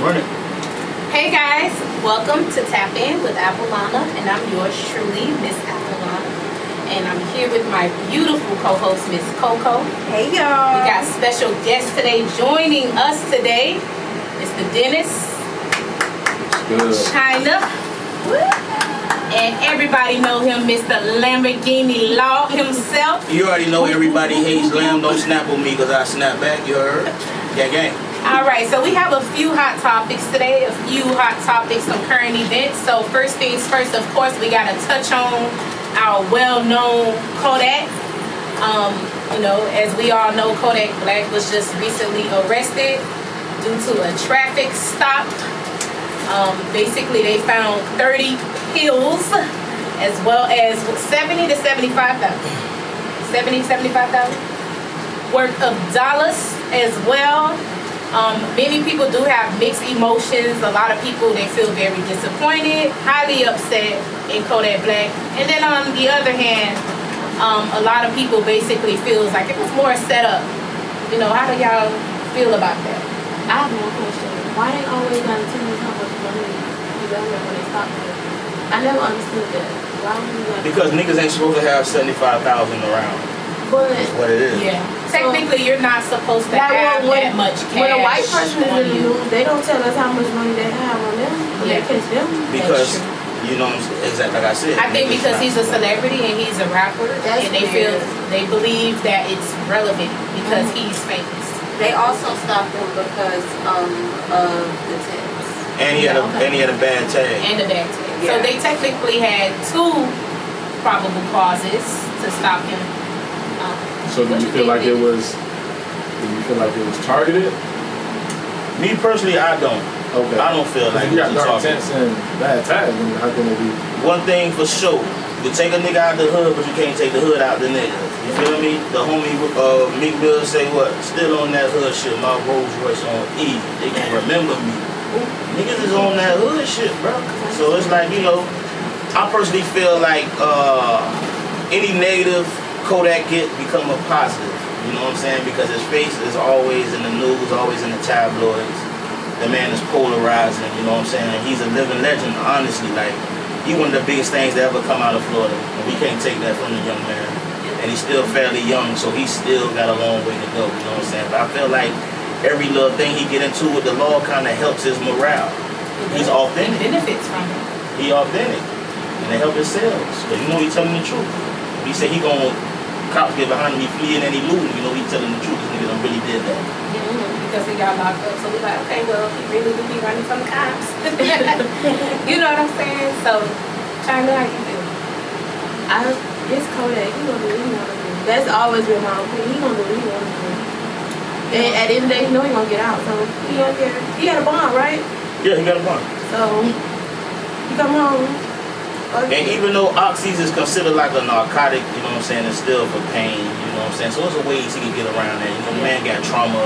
Run it. Hey guys, welcome to Tap In with Apolana, and I'm yours truly, Miss Apolana. And I'm here with my beautiful co-host, Miss Coco. Hey y'all. We got special guests today joining us today, Mr. Dennis, Good. China, and everybody know him, Mr. Lamborghini Law himself. You already know everybody hates Lamb. Don't snap on me because I snap back. You heard? Gang, gang. All right, so we have a few hot topics today, some current events. So first things first, of course, we got to touch on our well-known Kodak. As we all know, Kodak Black was just recently arrested due to a traffic stop. Basically, they found 30 pills as well as 70 to 75,000. 75,000 worth of dollars as well. Many people do have mixed emotions. A lot of people, they feel very disappointed, highly upset in Kodak Black. And then on the other hand, a lot of people basically feels like it was more set up. How do y'all feel about that? I have one question. Why they always gotta tell us how much money you got when they stop you? I never understood that. Why would you gotta? Because niggas ain't supposed to have 75,000 around. But That's what it is. Yeah. Technically, you're not supposed to like have that much cash. when a white person is on in the you. news, they don't tell us how much money they have on them. When they catch them. Because, That's true. you know what I'm saying? Exactly like I said. I think niggas because not he's a supposed to- celebrity and he's a rapper, That's and they weird. believe that it's relevant because he's famous. They also stopped him because of the tips. And he had a bad tag. And the bad tag. So Yeah. they technically had two probable causes to stop him. So do What you you feel think, like it Nick? was? Do you feel like it was targeted? Me personally, I don't. Okay. I don't feel like If you got it's dark targeted. tints and bad tags, then how can it be? One thing for sure, you can take a nigga out the hood, but you can't take the hood out the nigga. You feel me? The homie Meek Mill say what? Still on that hood shit, my Rolls Royce on E. They can remember me. Niggas is on that hood shit, bro. So it's like, I personally feel like any negative Kodak get become a positive. You know what I'm saying? Because his face is always in the news, always in the tabloids. The man is polarizing, you know what I'm saying? He's a living legend, honestly. Like, he one of the biggest things that ever come out of Florida. And we can't take that from the young man. And he's still fairly young, so he's still got a long way to go, you know what I'm saying? But I feel like every little thing he get into with the law kind of helps his morale. He's He authentic. benefits from it. He authentic. And they help his sales. But he's telling the truth. He said he gonna, cops get behind him, he fleeing and he looting, he telling the truth. This nigga done really did that. Because he got locked up. So we like, okay, well, he really do be running from the cops. You know what I'm saying? So, China, how you feel? It's Kodak. He gonna do what he wanna do. That's always been my opinion. He gonna do what he wanna do. And at the end of the day, he know he gonna get out. So he don't care. He had a bond, right? Yeah, he got a bond. So he come home. And even though oxys is considered like a narcotic, you know what I'm saying, it's still for pain, you know what I'm saying? So it's a ways he can get around that. The man got trauma,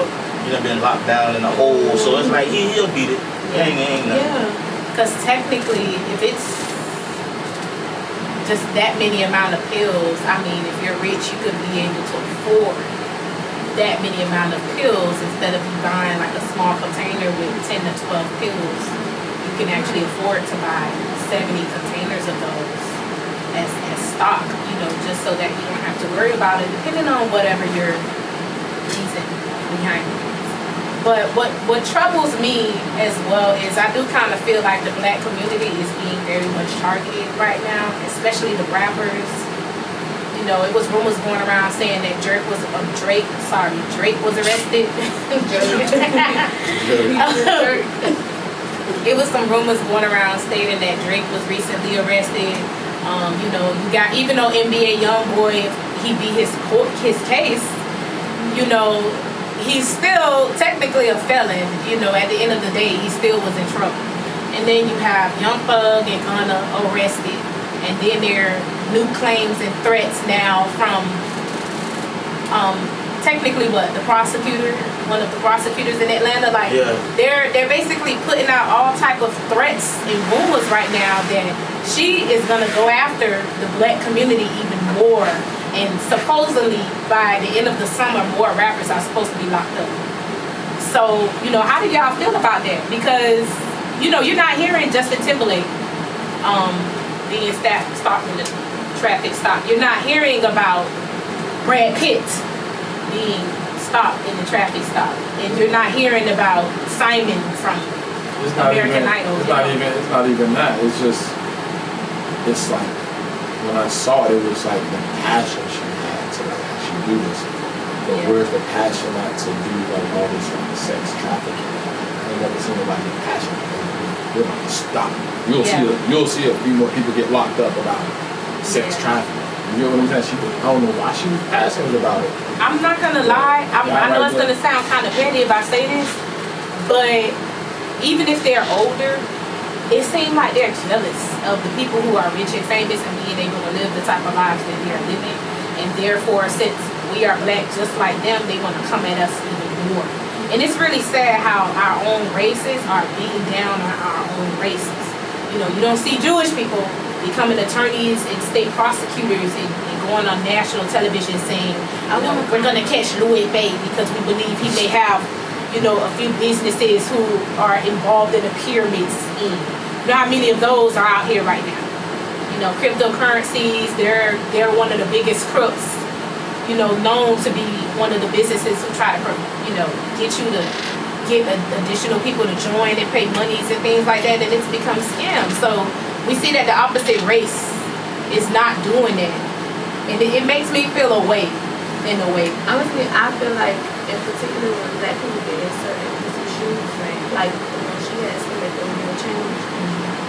been locked down in a hole, so it's like he'll beat it. Ain't nothing. Yeah. Because technically, if it's just that many amount of pills, I mean, if you're rich, you could be able to afford that many amount of pills instead of you buying like a small container with 10 to 12 pills. You can actually afford to buy 70 containers of those as stock, just so that you don't have to worry about it, depending on whatever your reason behind it. But what troubles me as well is I do kind of feel like the black community is being very much targeted right now, especially the rappers. It was rumors going around saying that Drake was arrested. It was some rumors going around stating that Drake was recently arrested. You got, even though NBA YoungBoy, he beat his case, he's still technically a felon. At the end of the day, he still was in trouble. And then you have Young Thug and Gunna arrested, and then there are new claims and threats now from technically one of the prosecutors in Atlanta. Like, they're basically putting out all type of threats and rumors right now that she is gonna go after the black community even more. And supposedly by the end of the summer, more rappers are supposed to be locked up. So, how do y'all feel about that? Because, you're not hearing Justin Timberlake being stopped in the traffic stop. You're not hearing about Brad Pitt being stopped in the traffic stop. And you're not hearing about Simon from American Idol. It's not even that. It's like, when I saw it, it was like the passion she had to like actually do this. But where's the passion at to do like all this like sex trafficking? I ain't never seen nobody get passion. They're like, stop. You'll see a few more people get locked up about sex trafficking. You know what I'm saying? I don't know why she was passionate about it. I'm not gonna lie. I know it's gonna sound kind of petty if I say this, but even if they're older, it seems like they're jealous of the people who are rich and famous and being able to live the type of lives that they are living. And therefore, since we are black just like them, they want to come at us even more. And it's really sad how our own races are beating down on our own races. You don't see Jewish people becoming attorneys and state prosecutors and going on national television saying, we're going to catch Louis Bay because we believe he may have, a few businesses who are involved in a pyramid scheme. You know how many of those are out here right now? Cryptocurrencies, they're one of the biggest crooks, known to be one of the businesses who try to, get you to get additional people to join and pay monies and things like that, and it's become scams. So we see that the opposite race is not doing that. And it makes me feel away, in a way. Honestly, I feel like, in particular, when black people get in certain positions, like when she has to make a real change,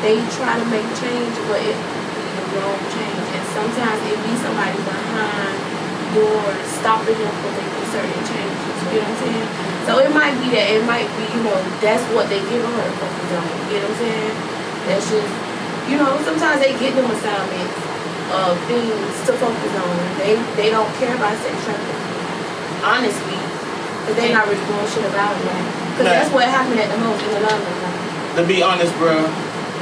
they try to make change, but it be the wrong change. And sometimes it be somebody behind doors stopping them from making certain changes. You know what I'm saying? So it might be that, it might be, that's what they give her to focus on. You know what I'm saying? That's just, sometimes they get them assignments of things to focus on. They don't care about sex trafficking, honestly, because they're not really doing shit about it. Because that's what happened at the most in the long run. To be honest, bro,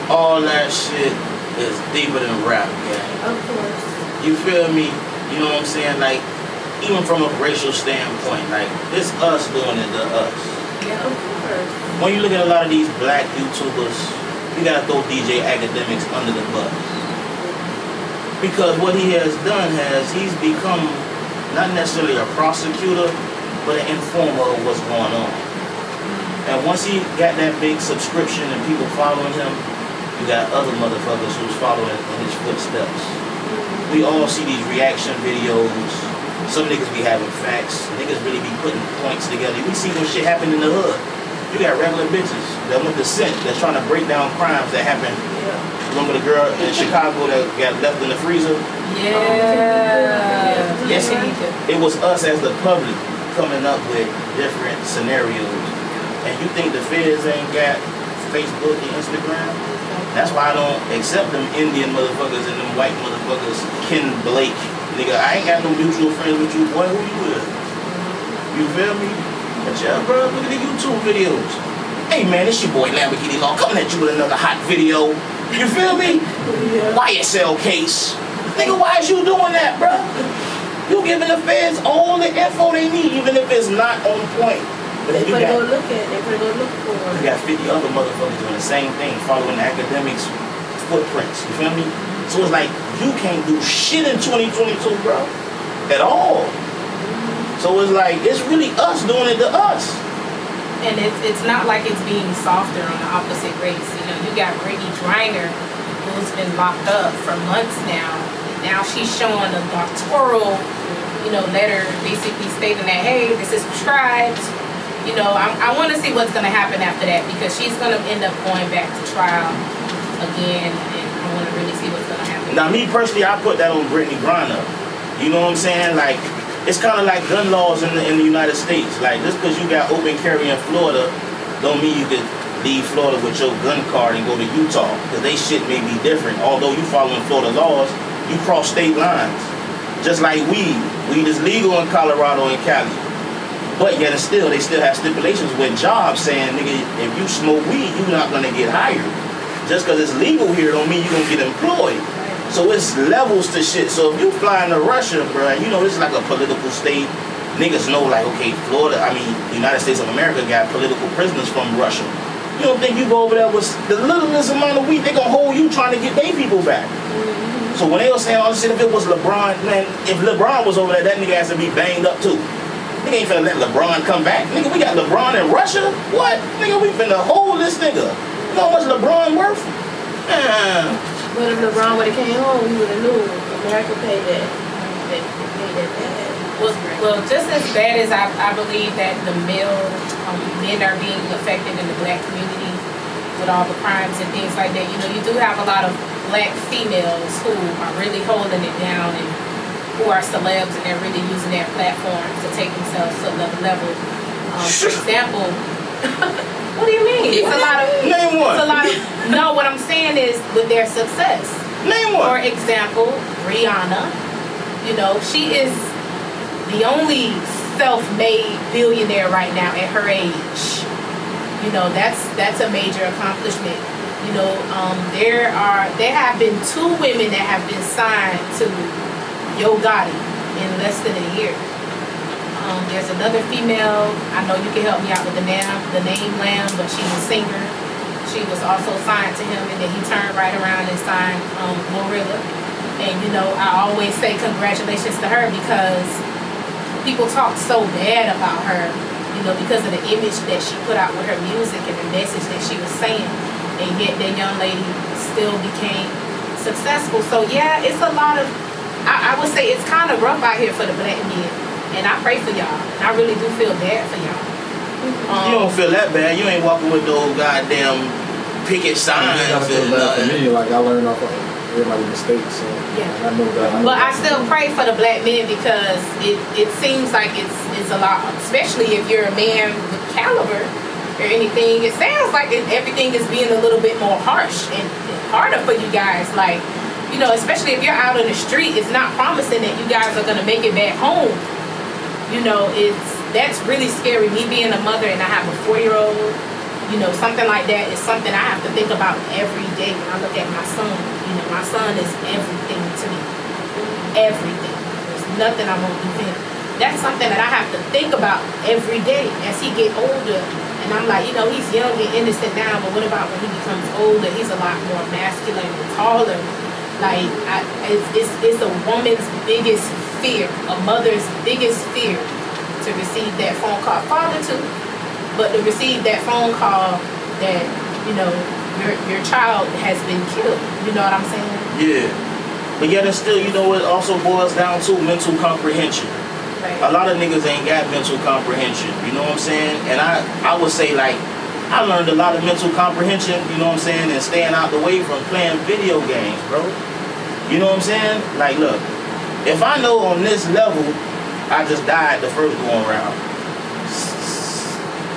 all that shit is deeper than rap, gang. Of course. You feel me? You know what I'm saying? Like, even from a racial standpoint, like, it's us doing it to us. Yeah, of course. When you look at a lot of these black YouTubers, you gotta throw DJ Academics under the bus. Because what he has done he's become not necessarily a prosecutor, but an informer of what's going on. And once he got that big subscription and people following him, you got other motherfuckers who's following in his footsteps. We all see these reaction videos. Some niggas be having facts. Niggas really be putting points together. We see when shit happen in the hood. You got regular bitches that went to Scent that's trying to break down crimes that happen. Remember the girl in Chicago that got left in the freezer? Yeah. Yes, it was us as the public coming up with different scenarios. And you think the feds ain't got Facebook and Instagram? That's why I don't accept them Indian motherfuckers and them white motherfuckers. Ken Blake. Nigga, I ain't got no mutual friends with you, boy. Who you with? You feel me? But yeah, bro, look at the YouTube videos. Hey man, it's your boy Lamborghini Law coming at you with another hot video. You feel me? YSL case. Nigga, why is you doing that, bro? You giving the feds all the info they need, even if it's not on point. But then you got, go look at it. They're gonna go look for it. You got 50 other motherfuckers doing the same thing, following the academics' footprints. You feel me? So it's like, you can't do shit in 2022, bro. At all. So it's like, it's really us doing it to us. And it's not like it's being softer on the opposite race. You got Brittany Griner, who's been locked up for months now. Now she's showing a doctoral, letter basically stating that, hey, this is prescribed. I want to see what's going to happen after that, because she's going to end up going back to trial again, and I want to really see what's going to happen. Now, me personally, I put that on Brittany Griner. You know what I'm saying? Like, it's kind of like gun laws in the United States. Like, just because you got open carry in Florida, don't mean you could leave Florida with your gun card and go to Utah, because they shit may be different. Although you following Florida laws, you cross state lines. Just like weed. Weed is legal in Colorado and Cali. But yet and still, they still have stipulations with jobs saying, nigga, if you smoke weed, you're not gonna get hired. Just because it's legal here don't mean you're gonna get employed. So it's levels to shit. So if you fly into Russia, bro, it's like a political state. niggas know like, okay, Florida, I mean, the United States of America got political prisoners from Russia. You don't think you go over there with the littlest amount of weed, they gonna hold you trying to get their people back. So when they were saying all this shit, if it was LeBron, man, if LeBron was over there, that nigga has to be banged up too. Nigga ain't finna let LeBron come back. Nigga, we got LeBron in Russia? What? Nigga, we finna hold this nigga. You know how much LeBron worth? But if LeBron would have came home, we would have knew America paid that. They paid that bad. Well, just as bad as I believe that the men are being affected in the black community with all the crimes and things like that, you know, you do have a lot of black females who are really holding it down and who are celebs and they're really using their platform to take themselves to another level. For example, what do you mean? It's a lot of... Name one. It's a lot of... No, what I'm saying is with their success. Name one. For example, Rihanna, you know, she is the only self-made billionaire right now at her age. You know, that's a major accomplishment. You know, there have been 2 women that have been signed to Yo Gotti in less than a year. There's another female, I know you can help me out with the name Lamb, but she's a singer. She was also signed to him, and then he turned right around and signed Glorilla. And you know, I always say congratulations to her because people talk so bad about her, you know, because of the image that she put out with her music and the message that she was saying. And yet that young lady still became successful. So yeah, it's a lot of, I would say it's kind of rough out here for the black men. And I pray for y'all. And I really do feel bad for y'all. You don't feel that bad. You ain't walking with those goddamn picket signs I feel and bad for nothing. me. Like I learned off of everybody's mistakes, so Yeah. I know that. But I still pray for the black men because it seems like it's a lot, especially if you're a man with caliber or anything. It sounds like everything is being a little bit more harsh and harder for you guys. Like, you know, especially if you're out in the street, it's not promising that you guys are gonna make it back home. You know, that's really scary. Me being a mother and I have a 4-year-old, you know, something like that is something I have to think about every day when I look at my son. You know, my son is everything to me. Everything. There's nothing I won't do for him. That's something that I have to think about every day as he get older. And I'm like, you know, he's young and innocent now, but what about when he becomes older? He's a lot more masculine and taller. Like, it's a woman's biggest fear, a mother's biggest fear to receive that phone call. Father too, but to receive that phone call that, you know, your child has been killed. You know what I'm saying? Yeah. But yet and still, you know, it also boils down to mental comprehension. Right. A lot of niggas ain't got mental comprehension, you know what I'm saying? And I would say, like, I learned a lot of mental comprehension, you know what I'm saying, and staying out the way from playing video games, bro. You know what I'm saying? Like, look, if I know on this level, I just died the first going round,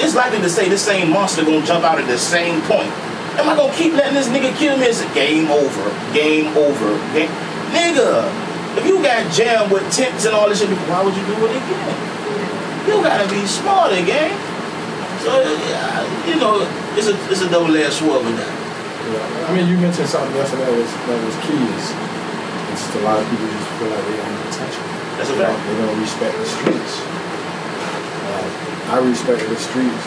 it's likely to say this same monster gonna jump out at the same point. Am I gonna keep letting this nigga kill me? It's game over, game over, nigga. If you got jammed with tents and all this shit, why would you do it again? You gotta be smarter, gang. So, you know, it's a double-edged sword with that. Yeah. I mean, you mentioned something yesterday that was key. It's just a lot of people just feel like they don't need attention. That's a fact. They don't respect the streets. I respect the streets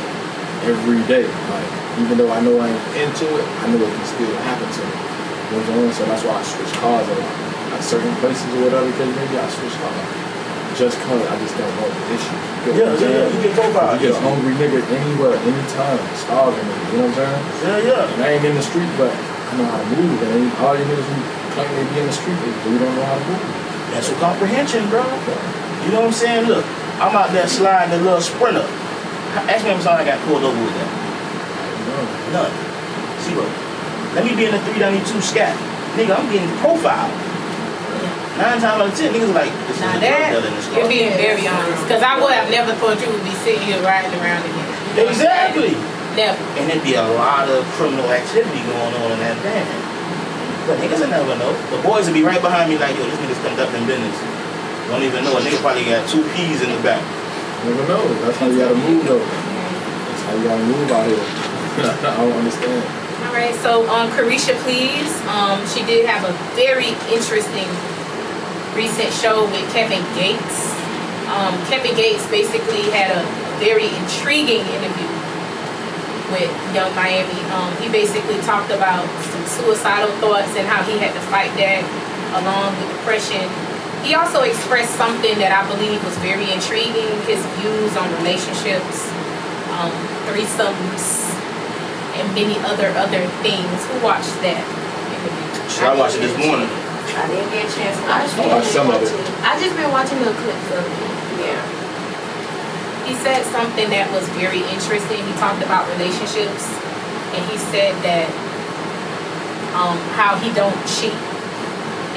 every day. Like, even though I know I ain't into it, I know it can still happen to me. You know what I'm saying? So that's why I switch cars a lot. At certain places or whatever, because maybe I switch cars. Just cause I just don't want the issue. Yeah, you get profile. You get a hungry nigga anywhere, anytime, starving nigga, you know what I'm saying? Yeah. And I ain't in the street, but I know how to move. And all you niggas who claim they be in the street, they really don't know how to move. Mental comprehension, bro. You know what I'm saying? Look, I'm out there sliding the little Sprinter. Ask me how much time I got pulled over with that. None. Zero. Let me be in the 392 scat. Nigga, I'm getting profiled. 9 times out of 10, niggas like, this Now is a drug that, dealer in this you're car. being very honest. Because I would have never thought you would be sitting here riding around again. You know what I'm Exactly. saying? Never. And there'd be a lot of criminal activity going on in that van. But niggas will never know. The boys will be right behind me like, yo, this nigga's conducting business. Don't even know. A nigga probably got 2 P's in the back. Never know. That's how you gotta move though. That's how you gotta move out here. I don't understand. All right, so Carisha Please, she did have a very interesting recent show with Kevin Gates. Kevin Gates basically had a very intriguing interview with Young Miami. He basically talked about some suicidal thoughts and how he had to fight that along with depression. He also expressed something that I believe was very intriguing, his views on relationships, threesomes, and many other things. Who watched that interview? Should I watch it this morning? I didn't get a chance. watched some of it. I just been watching the clips of it. Yeah. He said something that was very interesting. He talked about relationships, and he said that how he don't cheat.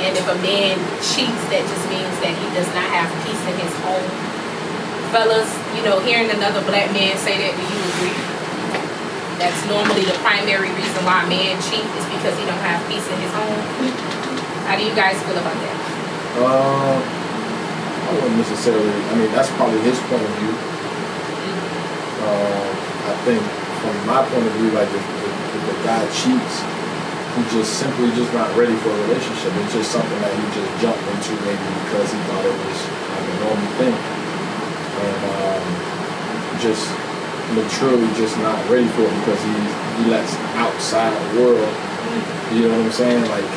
And if a man cheats, that just means that he does not have peace in his home. Fellas, hearing another black man say that, do you agree? That's normally the primary reason why a man cheats is because he don't have peace in his home. How do you guys feel about that? I wouldn't necessarily. I mean, that's probably his point of view. I think from my point of view, like if the guy cheats, he just simply not ready for a relationship. It's just something that he just jumped into maybe because he thought it was like a normal thing, and just maturely just not ready for it because he lets outside world. You know what I'm saying? Like.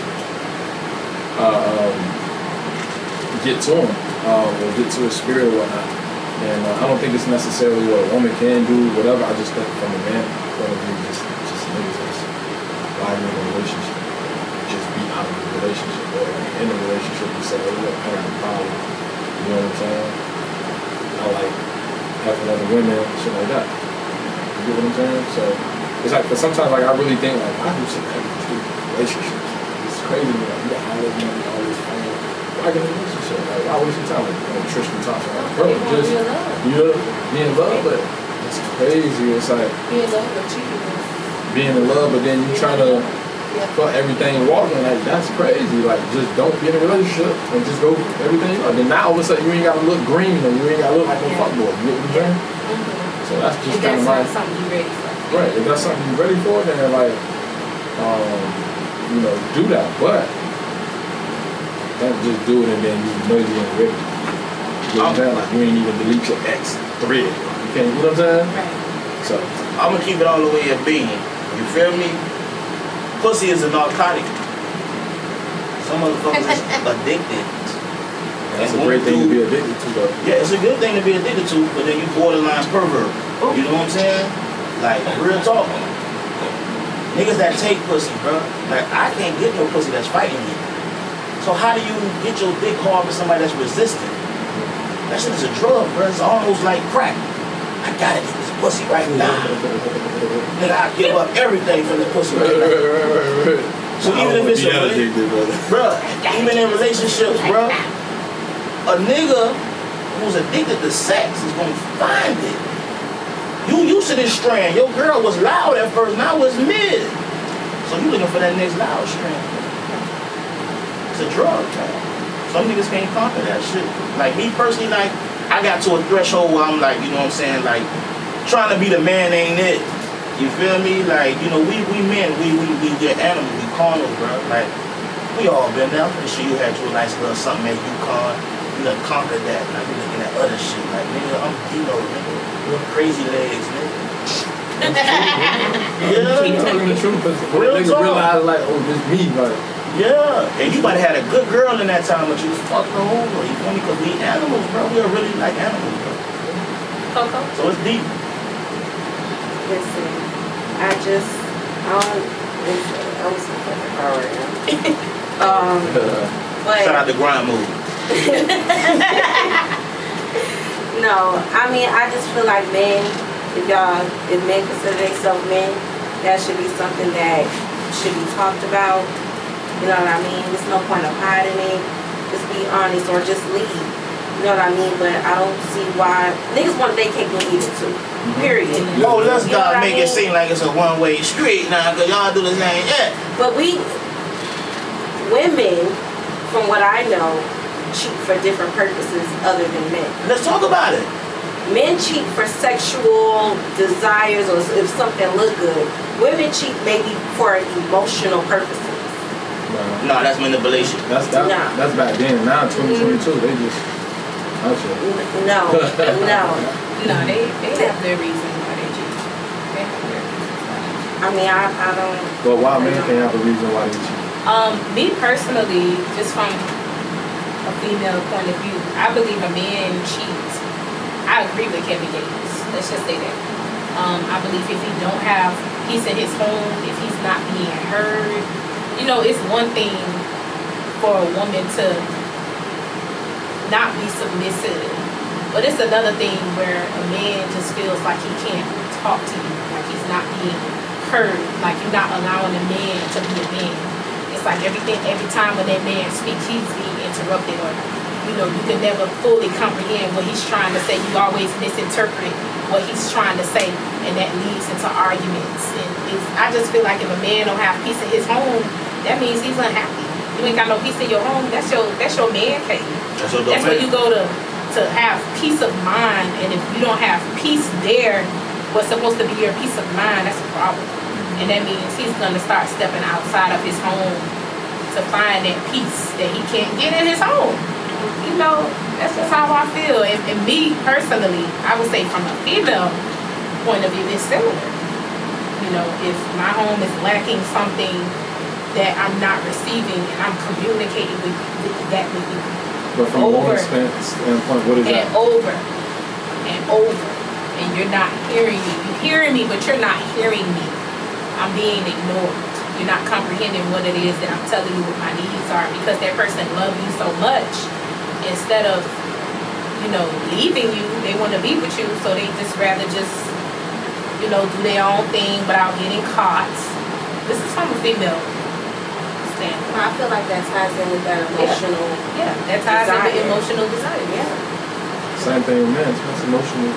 Get to him, or get to his spirit or whatnot. And I don't think it's necessarily what a woman can do, whatever. I just think from a man point of view, just niggas just why you're in a relationship. Just be out of the relationship. Or in a relationship, you say, oh, look, I got a problem. You know what I'm saying? I like having other women, shit like that. You get what I'm saying? So it's like, but sometimes like I really think like, why do shit like relationships? It's crazy, like you got all this money, all this fame. Why get in a relationship? Like, why waste your time? Like Tristan Thompson. Like, bro, just be in love, but it's crazy. It's like Being in love with cheating. being in love, but then you trying to fuck everything walking. Like, that's crazy. Like, just don't be in a relationship and just go everything up. And now all of a sudden you ain't gotta look green or you ain't gotta look like a fuckboy. You know what I'm saying? So that's just If kind that's of not like something you ready for. right. If that's something you're ready for, then like do that. But don't just do it and then you know you ain't ready. You know what I'm saying? Like you ain't even delete your ex thread. You can't. You know what I'm saying? Right. So I'm gonna keep it all the way at being. You feel me? Pussy is a narcotic. Some motherfuckers is addicted. that's a great thing to be addicted to, though. Yeah, it's a good thing to be addicted to, but then you borderline pervert. You know what I'm saying? Like, real talk. Niggas that take pussy, bro. Like, I can't get no pussy that's fighting me. So how do you get your dick hard for somebody that's resistant? That shit is a drug, bro. It's almost like crack. I gotta get this pussy right now. Nigga, I give up everything for this pussy right now. So even if it's bruh, even in relationships, bruh, a nigga who's addicted to sex is gonna find it. You used to this strand. Your girl was loud at first, now it's mid. So you looking for that next loud strand. It's a drug, man. Some niggas can't conquer that shit. Like me personally, like, I got to a threshold where I'm like, you know what I'm saying, like, trying to be the man ain't it. You feel me? Like, you know, we men, we're animals, we carnal, bro. Like, we all been there. I'm pretty sure you had your nice little something at UConn. You done conquered that. Now you looking at other shit. Like, nigga, I'm D-Lo, nigga. Crazy legs, nigga. Yeah. You're telling the truth, but Real nigga talk. realize like, oh, this me, like. Yeah, and you might have had a good girl in that time, but you was fucking her over. You feel me? Because we animals, bro. We are really like animals, bro. Coco? So it's deep. Listen, I was so fucking hard right now. But Shout out to Grind Move. no, I mean, I just feel like men, if men consider themselves men, that should be something that should be talked about. You know what I mean? There's no point of hiding it. Just be honest or just leave. You know what I mean? But I don't see why niggas want they can't believe it too. Period. Oh, let's You know what not I make it mean? seem like it's a one-way street now, because y'all do the same. Yeah. But women, from what I know, cheat for different purposes other than men. Let's talk about it. Men cheat for sexual desires or if something look good. Women cheat maybe for emotional purposes. No, that's manipulation. That's back then. Now 2022, they just Not yet. No, no. No, they have their reason why they cheat. They have their reasons why they cheat. I mean, I don't. But why men can't have a reason why they cheat? Me personally, just from a female point of view, I believe a man cheats. I agree with Kevin Gates. Let's just say that. I believe if he don't have peace in his home, if he's not being heard, you know, it's one thing for a woman to not be submissive, but it's another thing where a man just feels like he can't talk to you, like he's not being heard, like you're not allowing a man to be a man. It's like every time when that man speaks, he's being interrupted, or you know, you can never fully comprehend what he's trying to say. You always misinterpret what he's trying to say, and that leads into arguments. And I just feel like if a man don't have peace in his home, that means he's unhappy. You ain't got no peace in your home. That's your man cave. That's where you go to have peace of mind. And if you don't have peace there, what's supposed to be your peace of mind, that's a problem. And that means he's gonna start stepping outside of his home to find that peace that he can't get in his home. You know, that's just how I feel. And me personally, I would say from a female point of view, it's similar. You know, if my home is lacking something that I'm not receiving, and I'm communicating with that with you. But from a woman's standpoint, what is that? And over, and you're not hearing me. You're hearing me, but you're not hearing me. I'm being ignored. You're not comprehending what it is that I'm telling you what my needs are, because that person loves you so much. Instead of, you know, leaving you, they want to be with you, so they just rather just, you know, do their own thing without getting caught. This is from a female standpoint. I feel like that ties in with that emotional. Yeah, that ties in with emotional desire. Yeah. Same thing with men. It's emotional.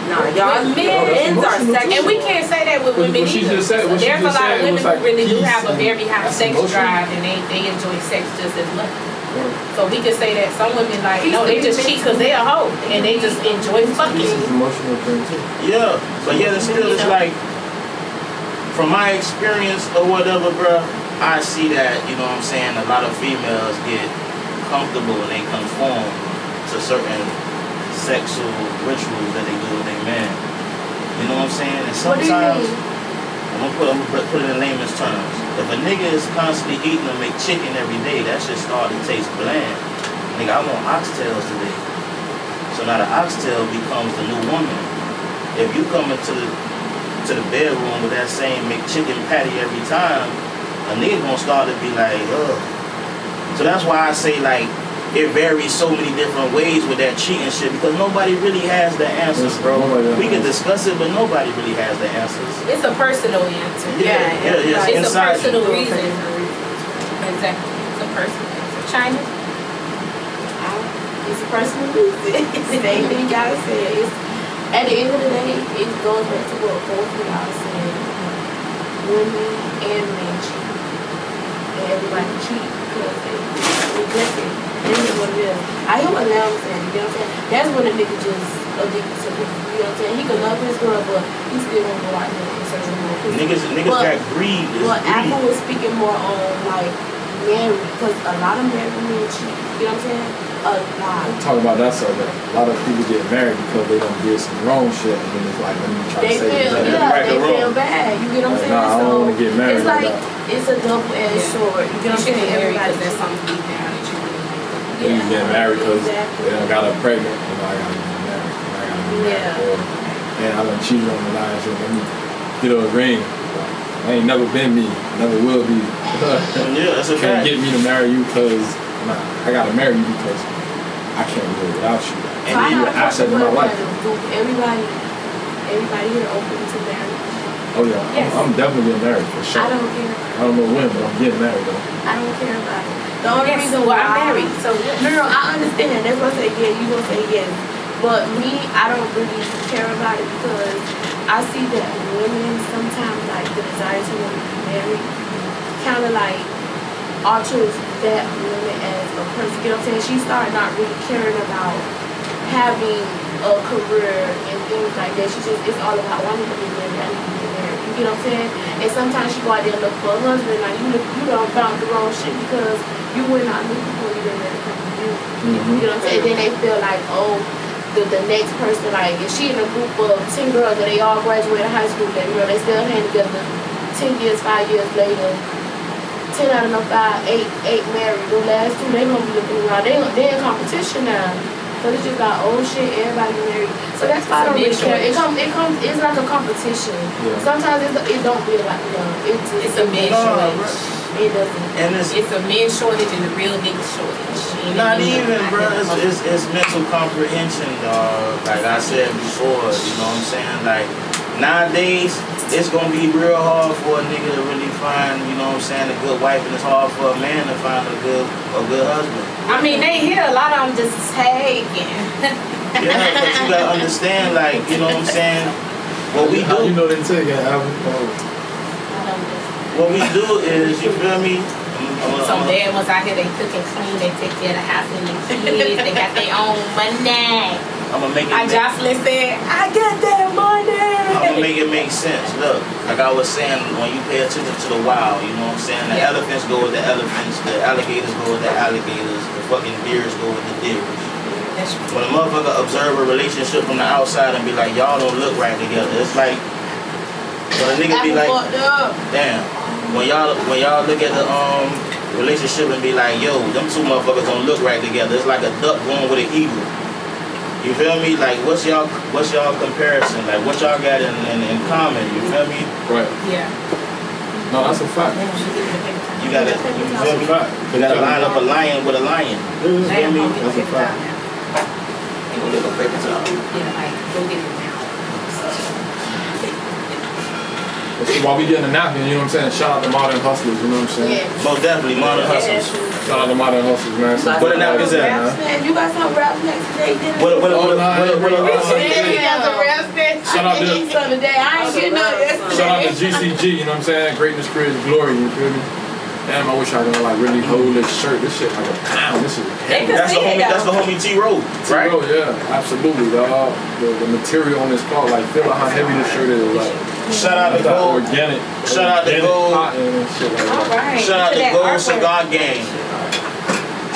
No, y'all With men are sexual. And we can't say that with women What she either. just said- what she There's a just lot said of women was like who really do peace have a and very high that's sex emotional. drive, and they enjoy sex just as much. So we could say that some women like, no, they just cheat because they a hoe and they just enjoy This is fucking. emotional thing too. Yeah, but yet and still, it's like, from my experience or whatever, bruh, I see that, you know what I'm saying, a lot of females get comfortable and they conform to certain sexual rituals that they do with their man. You know what I'm saying? And What do you sometimes, mean? I'm gonna put it in layman's terms. If a nigga is constantly eating or make chicken every day, that shit start to taste bland. Nigga, I want oxtails today. So now the oxtail becomes the new woman. If you come into the bedroom with that same McChicken patty every time, a nigga gonna start to be like, ugh. So that's why I say, like, it varies so many different ways with that cheating shit, because nobody really has the answers, bro. We can discuss it, but nobody really has the answers. It's a personal answer. Yeah, It's a inside personal you. reason. Exactly. It's a personal answer. China? It's a personal reason. Same thing y'all said. It's, at the end of the day, it goes back to what both of y'all said. Women and men cheat. And everybody cheat because they neglect it. This is what it is. I hear what Lam saying, you know what I'm saying? That's when a nigga just addicted to it. You know what I'm saying? He could love his girl, but he still won't go out there and search for more pussy. Niggas got greed. It's But greed. Apple was speaking more on like married, because a lot of married men cheat. You know what I'm saying? A lot. Talk about that subject. A lot of people get married because they done did some wrong shit, and then it's like, let me try They to say feel, this. yeah, right they or wrong. feel bad. You get what I'm Like, saying? nah, I don't wanna get married it's like like, that. it's a double-edged sword. You get You what I'm should saying? get married Everybody because there's cheat. something deep down that you really like. Then you get married because Exactly. they done got her pregnant, and I gotta get married. And I gotta get married. Yeah. Or, and I done cheated on the line, so let me get her a ring. I ain't never been me, never will be. Yeah, that's a Can't fact. get me to marry you because I gotta marry you because I can't live without you. So And I you got an a asset question in my for life. everybody. Everybody here open to marriage? Oh yeah, Yes. I'm definitely getting married for sure. I don't care. I don't know when, but I'm getting married though. I don't care about it. The only Yes, reason well, why I'm married, so yes. No, I understand. That's why I say yeah. You gonna say yes, but me, I don't really care about it because I see that women sometimes like the desire to want to be married, kind of like alters that woman as a person. You know what I'm saying? She started not really caring about having a career and things like that. She just, it's all about wanting to be married. I need to be married. You get what I'm saying? And sometimes she go out there and look for a husband. Like you done found the wrong shit because you went out new before you didn't let it come to you. Mhm. You know what I'm saying? Then they feel like, oh, the next person, like, if she in a group of 10 girls and they all graduated high school, they still hang together 10 years, 5 years later. 10 out of them 8 married. The last 2, they gonna be looking around. They in competition now. So it's just like, oh shit, everybody married. So that's why I don't really care. It's like a competition. Yeah. Sometimes it don't be like, It's a men shortage. It doesn't. And It's a men shortage and a real nigga shortage. not even, bro. It's mental comprehension, dog. Like I said before, you know what I'm saying? Like, nowadays, it's gonna be real hard for a nigga to really find, you know what I'm saying, a good wife, and it's hard for a man to find a good husband. I mean, they hear a lot of them just taking. Yeah, but you gotta understand, like, you know what I'm saying? What we How you do, know they take it, Alvin? what we do is, you feel me? Some bad ones out here, they cook and clean, they take care of the house and the kids, they got their own money. I'm gonna make it. Jocelyn said, I got that money. I'm gonna make it make sense. Look, like I was saying, when you pay attention to the wild, you know what I'm saying? The elephants go with the elephants, the alligators go with the alligators, the fucking deers go with the deers. That's true. When a motherfucker observe a relationship from the outside and be like, y'all don't look right together, it's like, when a nigga be like, damn. When y'all look at the relationship and be like, yo, them 2 motherfuckers don't look right together, it's like a duck going with an eagle. You feel me? Like, what's y'all comparison? Like, what y'all got in common? You feel me? Right. Yeah. No, that's a fact. You gotta, you feel me? You gotta line up a lion with a lion. You feel me? That's a fact. You gonna get a paper towel. Yeah, like, go get it now. While we getting a napkin, you know what I'm saying? Shout out to Modern Hustlers, you know what I'm saying? Yeah. Most definitely, modern hustlers. Shout out to Modern Hustlers, man. Some Where the good napkins at? man. Man, you got some raps next day, didn't What Shout out to today. I ain't getting no yesterday. Shout out to GCG, you know what I'm saying? Greatness creates glory, you feel me? Damn, I wish I could like really hold this shirt. This shit like a pound. This is heavy. That's the homie T Road, right? Oh yeah, absolutely, dog. The material on this cloth, like feel how heavy this shirt is. Like Shout out to that Gold. organic. Shout out to organic Gold. cotton and shit like All that. right. Shout out Look to at that Gold artwork. Cigar Gang.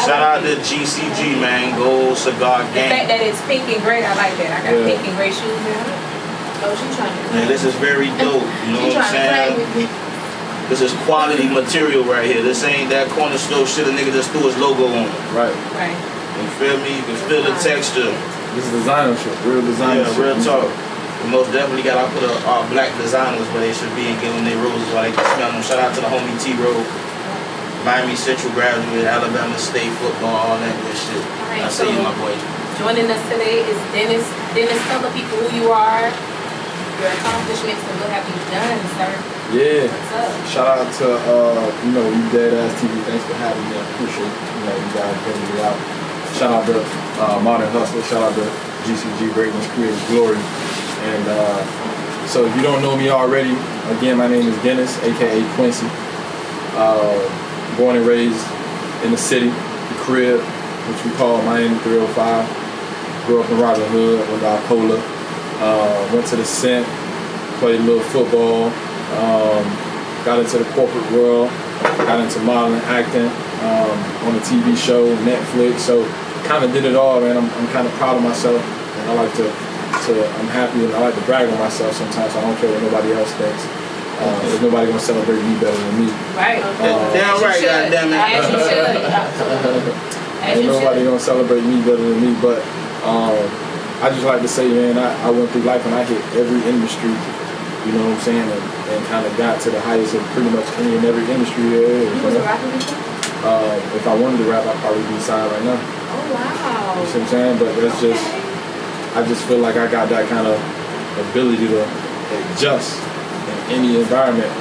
Shout out to GCG, man. Gold Cigar The fact Gang. that it's pink and gray, I like that. I got Yeah. pink and gray shoes now. Oh, she trying to Man, this is very dope. You know She what I'm trying to play saying? with me. This is quality material right here. This ain't that corner store shit a nigga just threw his logo on. Right. Right. You feel me? You can feel the texture. This is designer shit. Real designer Yeah, shit. real talk. We most definitely got to put our black designers where they should be and give them their roses while they can smell them. Shout out to the homie T Road. Miami Central graduate, Alabama State football, all that good shit. Alright, I see you, so- my boy. Joining us today is Dennis. Dennis, tell the people who you are, your accomplishments, and what have you done, sir? Yeah. What's up? Shout out to you Dead Ass TV. Thanks for having me. I appreciate you guys bringing me out. Shout out to Modern Hustler. Shout out to GCG Greatness Creates Glory. And so if you don't know me already, again my name is Dennis, aka Quincy. Born and raised in the city, the crib, which we call Miami 305. Grew up in Robin Hood, went to Alcola. Went to the Cent, played a little football. Got into the corporate world, got into modeling, acting, on a TV show, Netflix. So kind of did it all, man. I'm kind of proud of myself, and I like to I'm happy, and I like to brag on myself sometimes. So I don't care what nobody else thinks. There's nobody gonna celebrate me better than me. Right. Damn right, goddammit. As you should. As Ain't you nobody should. gonna celebrate me better than me. But I just like to say, man, I went through life and I hit every industry. You know what I'm saying, and kind of got to the highest of pretty much any and every industry there is. You was a rapper before? If I wanted to rap, I'd probably be signed right now. Oh, wow. You see what I'm saying? But that's just, I just feel like I got that kind of ability to adjust in any environment.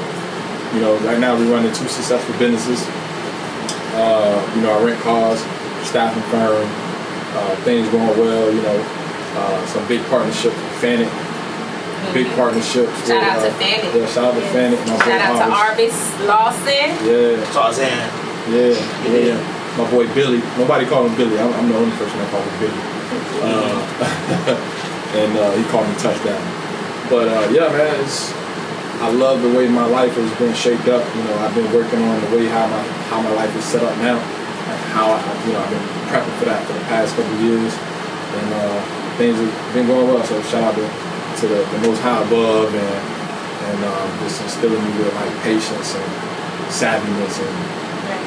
You know, right now we running 2 successful businesses. I rent cars, staffing firm, things going well. Some big partnerships with Fanet. Big partnerships. Shout out to with, Fanet. Yeah, shout out to Fanet. My boy Shout out to Arvis. Arvis Lawson. Yeah. Tarzan. Yeah. My boy Billy. Nobody called him Billy. I'm the only person that called him Billy. And he called me Touchdown. But yeah, man, I love the way my life has been shaped up. I've been working on the way how my life is set up now. like how I've been prepping for that for the past couple of years, and things have been going well. So shout out to the Most High above, and just instilling me with like patience and savviness and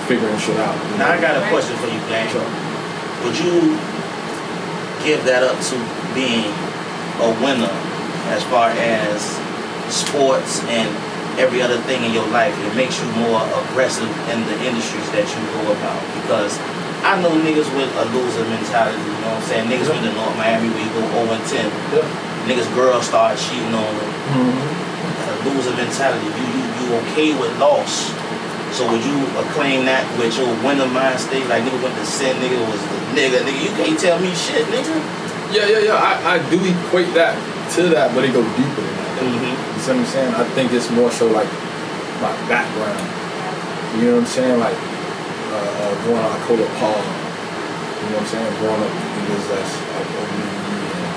figuring shit out. Now I got a question for you, gang. Sure. Would you give that up to being a winner as far as sports and every other thing in your life? It makes you more aggressive in the industries that you go about. Because I know niggas with a loser mentality, you know what I'm saying? Niggas with the North Miami where you go 0-10. Yeah. Niggas girls start cheating on them. A loser mentality. You okay with loss. So would you acclaim that with your winner mind state? Like nigga went to sin, nigga was the nigga. You can't tell me shit, nigga. Yeah. I do equate that to that, but it goes deeper than that. Mm-hmm. You see what I'm saying? I think it's more so like my background. You know what I'm saying? Like growing up, I call it Paul. You know what I'm saying? Growing up, niggas that's like over me, and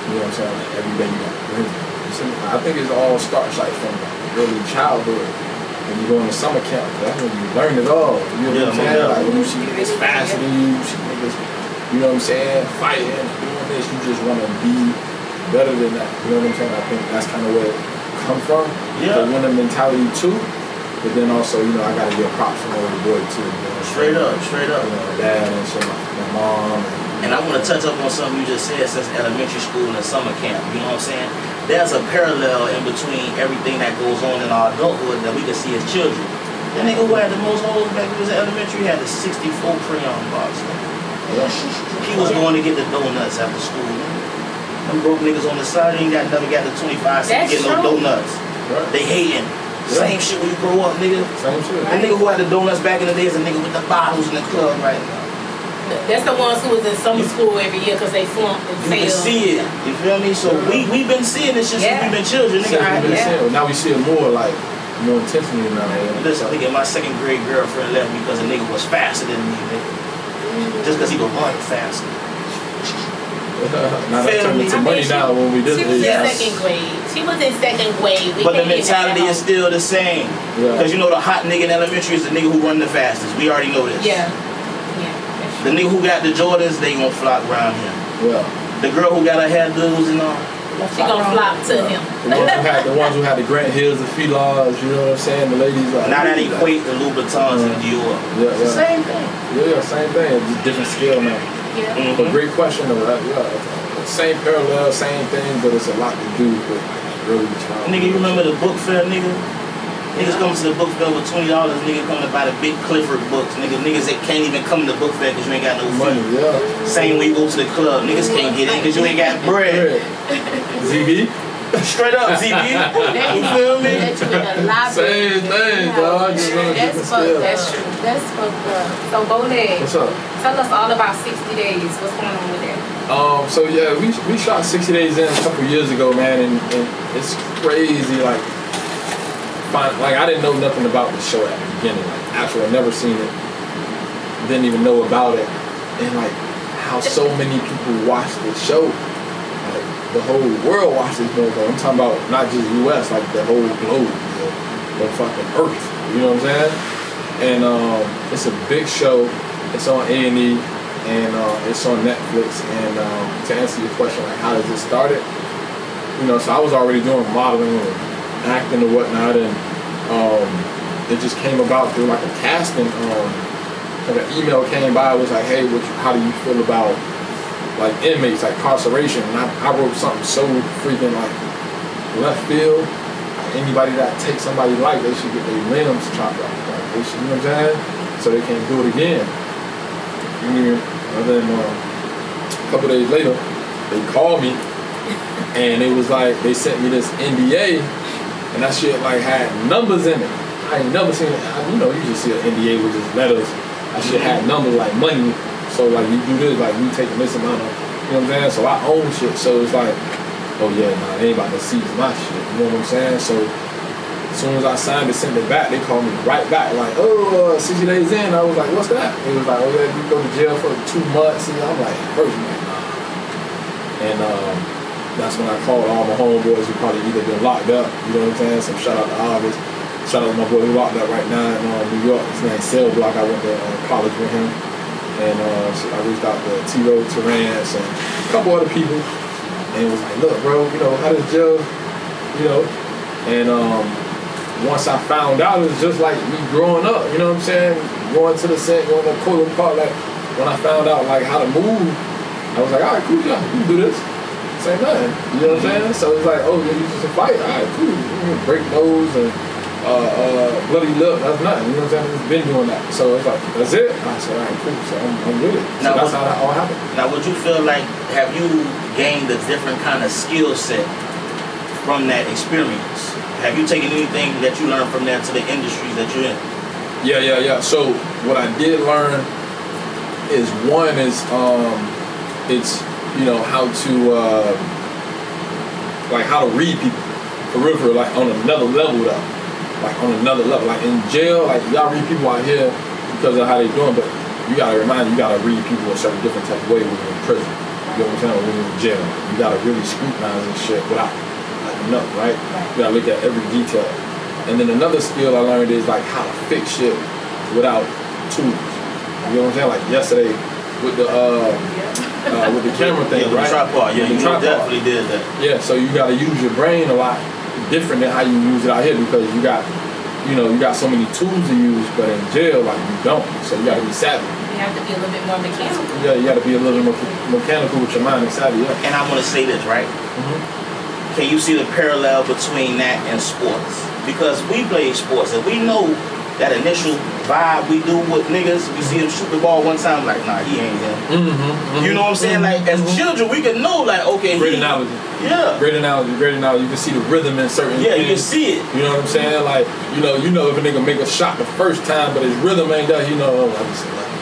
you know what I'm saying? Like every day you got to you see, I think it all starts like from early childhood. When you go into summer camp, that's when you learn it all. You know what I'm saying? Like when you see niggas faster than you see niggas, you know what I'm saying, fighting, doing this, you just want to be better than that. You know what I'm saying? I think that's kind of where it comes from. The winner mentality too. But then also, I got to give props to my older boy too. Straight up. My dad and shit, my mom. And I want to touch up on something you just said since elementary school and summer camp. You know what I'm saying? There's a parallel in between everything that goes on in our adulthood that we can see as children. That nigga who had the most holes back when he was in elementary had the 64 crayon box. He was going to get the donuts after school. Them broke niggas on the side ain't never got the 25 cents to get no donuts. Right. They hating. Same shit when you grow up, nigga. Same shit. The nigga who had the donuts back in the day is a nigga with the bottles in the club right now. That's the ones who was in summer school every year because they flunked and You can failed. see it. You feel me? So we've been seeing this shit since we've been children, nigga. Now we see it more like more intentionally now. Listen, nigga, my second grade girlfriend left me because a nigga was faster than me, nigga. Just because he could run faster. Now that turned into money now when we did She was it. in second grade. She was in second grade. But the mentality is still the same. Because you know the hot nigga in elementary is the nigga who run the fastest. We already know this. Yeah. The nigga who got the Jordans, they gonna flock around him. Yeah. The girl who got her hair do's and all, She gonna flock to him. The ones who had the Grant Hills, the Filas, you know what I'm saying? The ladies like. now that equate the Louboutins and Dior. Yeah. Same thing. Yeah, same thing. Just different scale now. Yeah. Mm-hmm. But great question though, right? Yeah. Same parallel, same thing, but it's a lot to do with early childhood. Nigga, you remember the book fair, nigga? Niggas come to the book fair with $20, nigga come to buy the big Clifford books. Niggas that can't even come to the book fair because you ain't got no money. fee. Yeah. Same when you go to the club. Niggas can't get in because you ain't got bread. ZB? Straight up, ZB. You feel me? Same thing, dog. That's true. That's fucked up. So Bowleg, What's up? tell us all about 60 Days. What's going on with that? So yeah, we shot 60 Days In a couple years ago, man, and it's crazy. Like I didn't know nothing about the show at the beginning. Like actually, I never seen it. Didn't even know about it, and like how so many people watch the show. Like the whole world watches this movie. I'm talking about not just U.S., like the whole globe, the fucking earth. You know what I'm saying? And it's a big show. It's on A&E. And it's on Netflix. And to answer your question, like how does it started? So I was already doing modeling and acting and whatnot, and it just came about through like a casting. Like an email came by, it was like, hey, how do you feel about like inmates, like incarceration? And I wrote something so freaking like left field. Anybody that takes somebody's life, they should get their limbs chopped off. Like, they should, you know what I'm saying? So they can't do it again. And then a couple days later, they called me, and it was like they sent me this NDA, and that shit like had numbers in it. I ain't never seen it. You just see an NDA with just letters. That shit had numbers like money. So like you do this, like you taking this amount of, you know what I'm saying? So I own shit. So it's like, oh yeah, nah, they ain't about to seize my shit. You know what I'm saying? So as soon as I signed it, sent it back, they called me right back, like, 60 days in. I was like, what's that? It was like, oh yeah, you go to jail for 2 months. And I'm like, first, like, nah. And that's when I called all my homeboys who probably either been locked up, you know what I'm saying? So shout out to August. Shout out to my boy who locked up right now in New York. His name's Cell Block. I went to college with him. And I reached out to T-Road, Terrence, and a couple other people. And it was like, look, bro, you know, how does jail, you know? And once I found out, it was just like me growing up, you know what I'm saying? Going to the set, going to Cola Park. Like, when I found out, like, how to move, I was like, all right, cool, yeah, you can do this. Same nothing. You know what I'm saying? So it's like, oh, you're just a fight. All right, cool. You break nose and bloody lip. That's nothing. You know what I'm saying? I've been doing that. So it's like, that's it. I said, all right, cool. So I'm with it. So Now, that's how that all happened. Now, would you feel like, have you gained a different kind of skill set from that experience? Have you taken anything that you learned from that to the industries that you're in? Yeah. So what I did learn is one is it's, you know, how to like how to read people for real, like on another level though. Like on another level. Like in jail, like y'all read people out here because of how they doing, but you gotta remind you gotta read people a certain different type of way when you're in prison. You know what I'm saying? When you're in jail. You gotta really scrutinize and shit without like enough, right? You gotta look at every detail. And then another skill I learned is like how to fix shit without tools. You know what I'm saying? Like yesterday with the camera thing, with right? the tripod. Yeah, With the you tripod. definitely did that. Yeah, so you gotta use your brain a lot different than how you use it out here because you got so many tools to use, but in jail, like you don't. So you gotta be savvy. You have to be a little bit more mechanical. Yeah, you gotta be a little more mechanical with your mind and savvy, yeah. And I want to say this, right? Mm-hmm. Can you see the parallel between that and sports? Because we play sports and we know that initial vibe we do with niggas, we see him shoot the ball one time, like, nah, he ain't him. You know what I'm saying? Like, as children, we can know, like, okay, Great analogy. Yeah. Great analogy. You can see the rhythm in certain Yeah, things. you can see it. You know what I'm saying? Like, you know if a nigga make a shot the first time, but his rhythm ain't that, you know,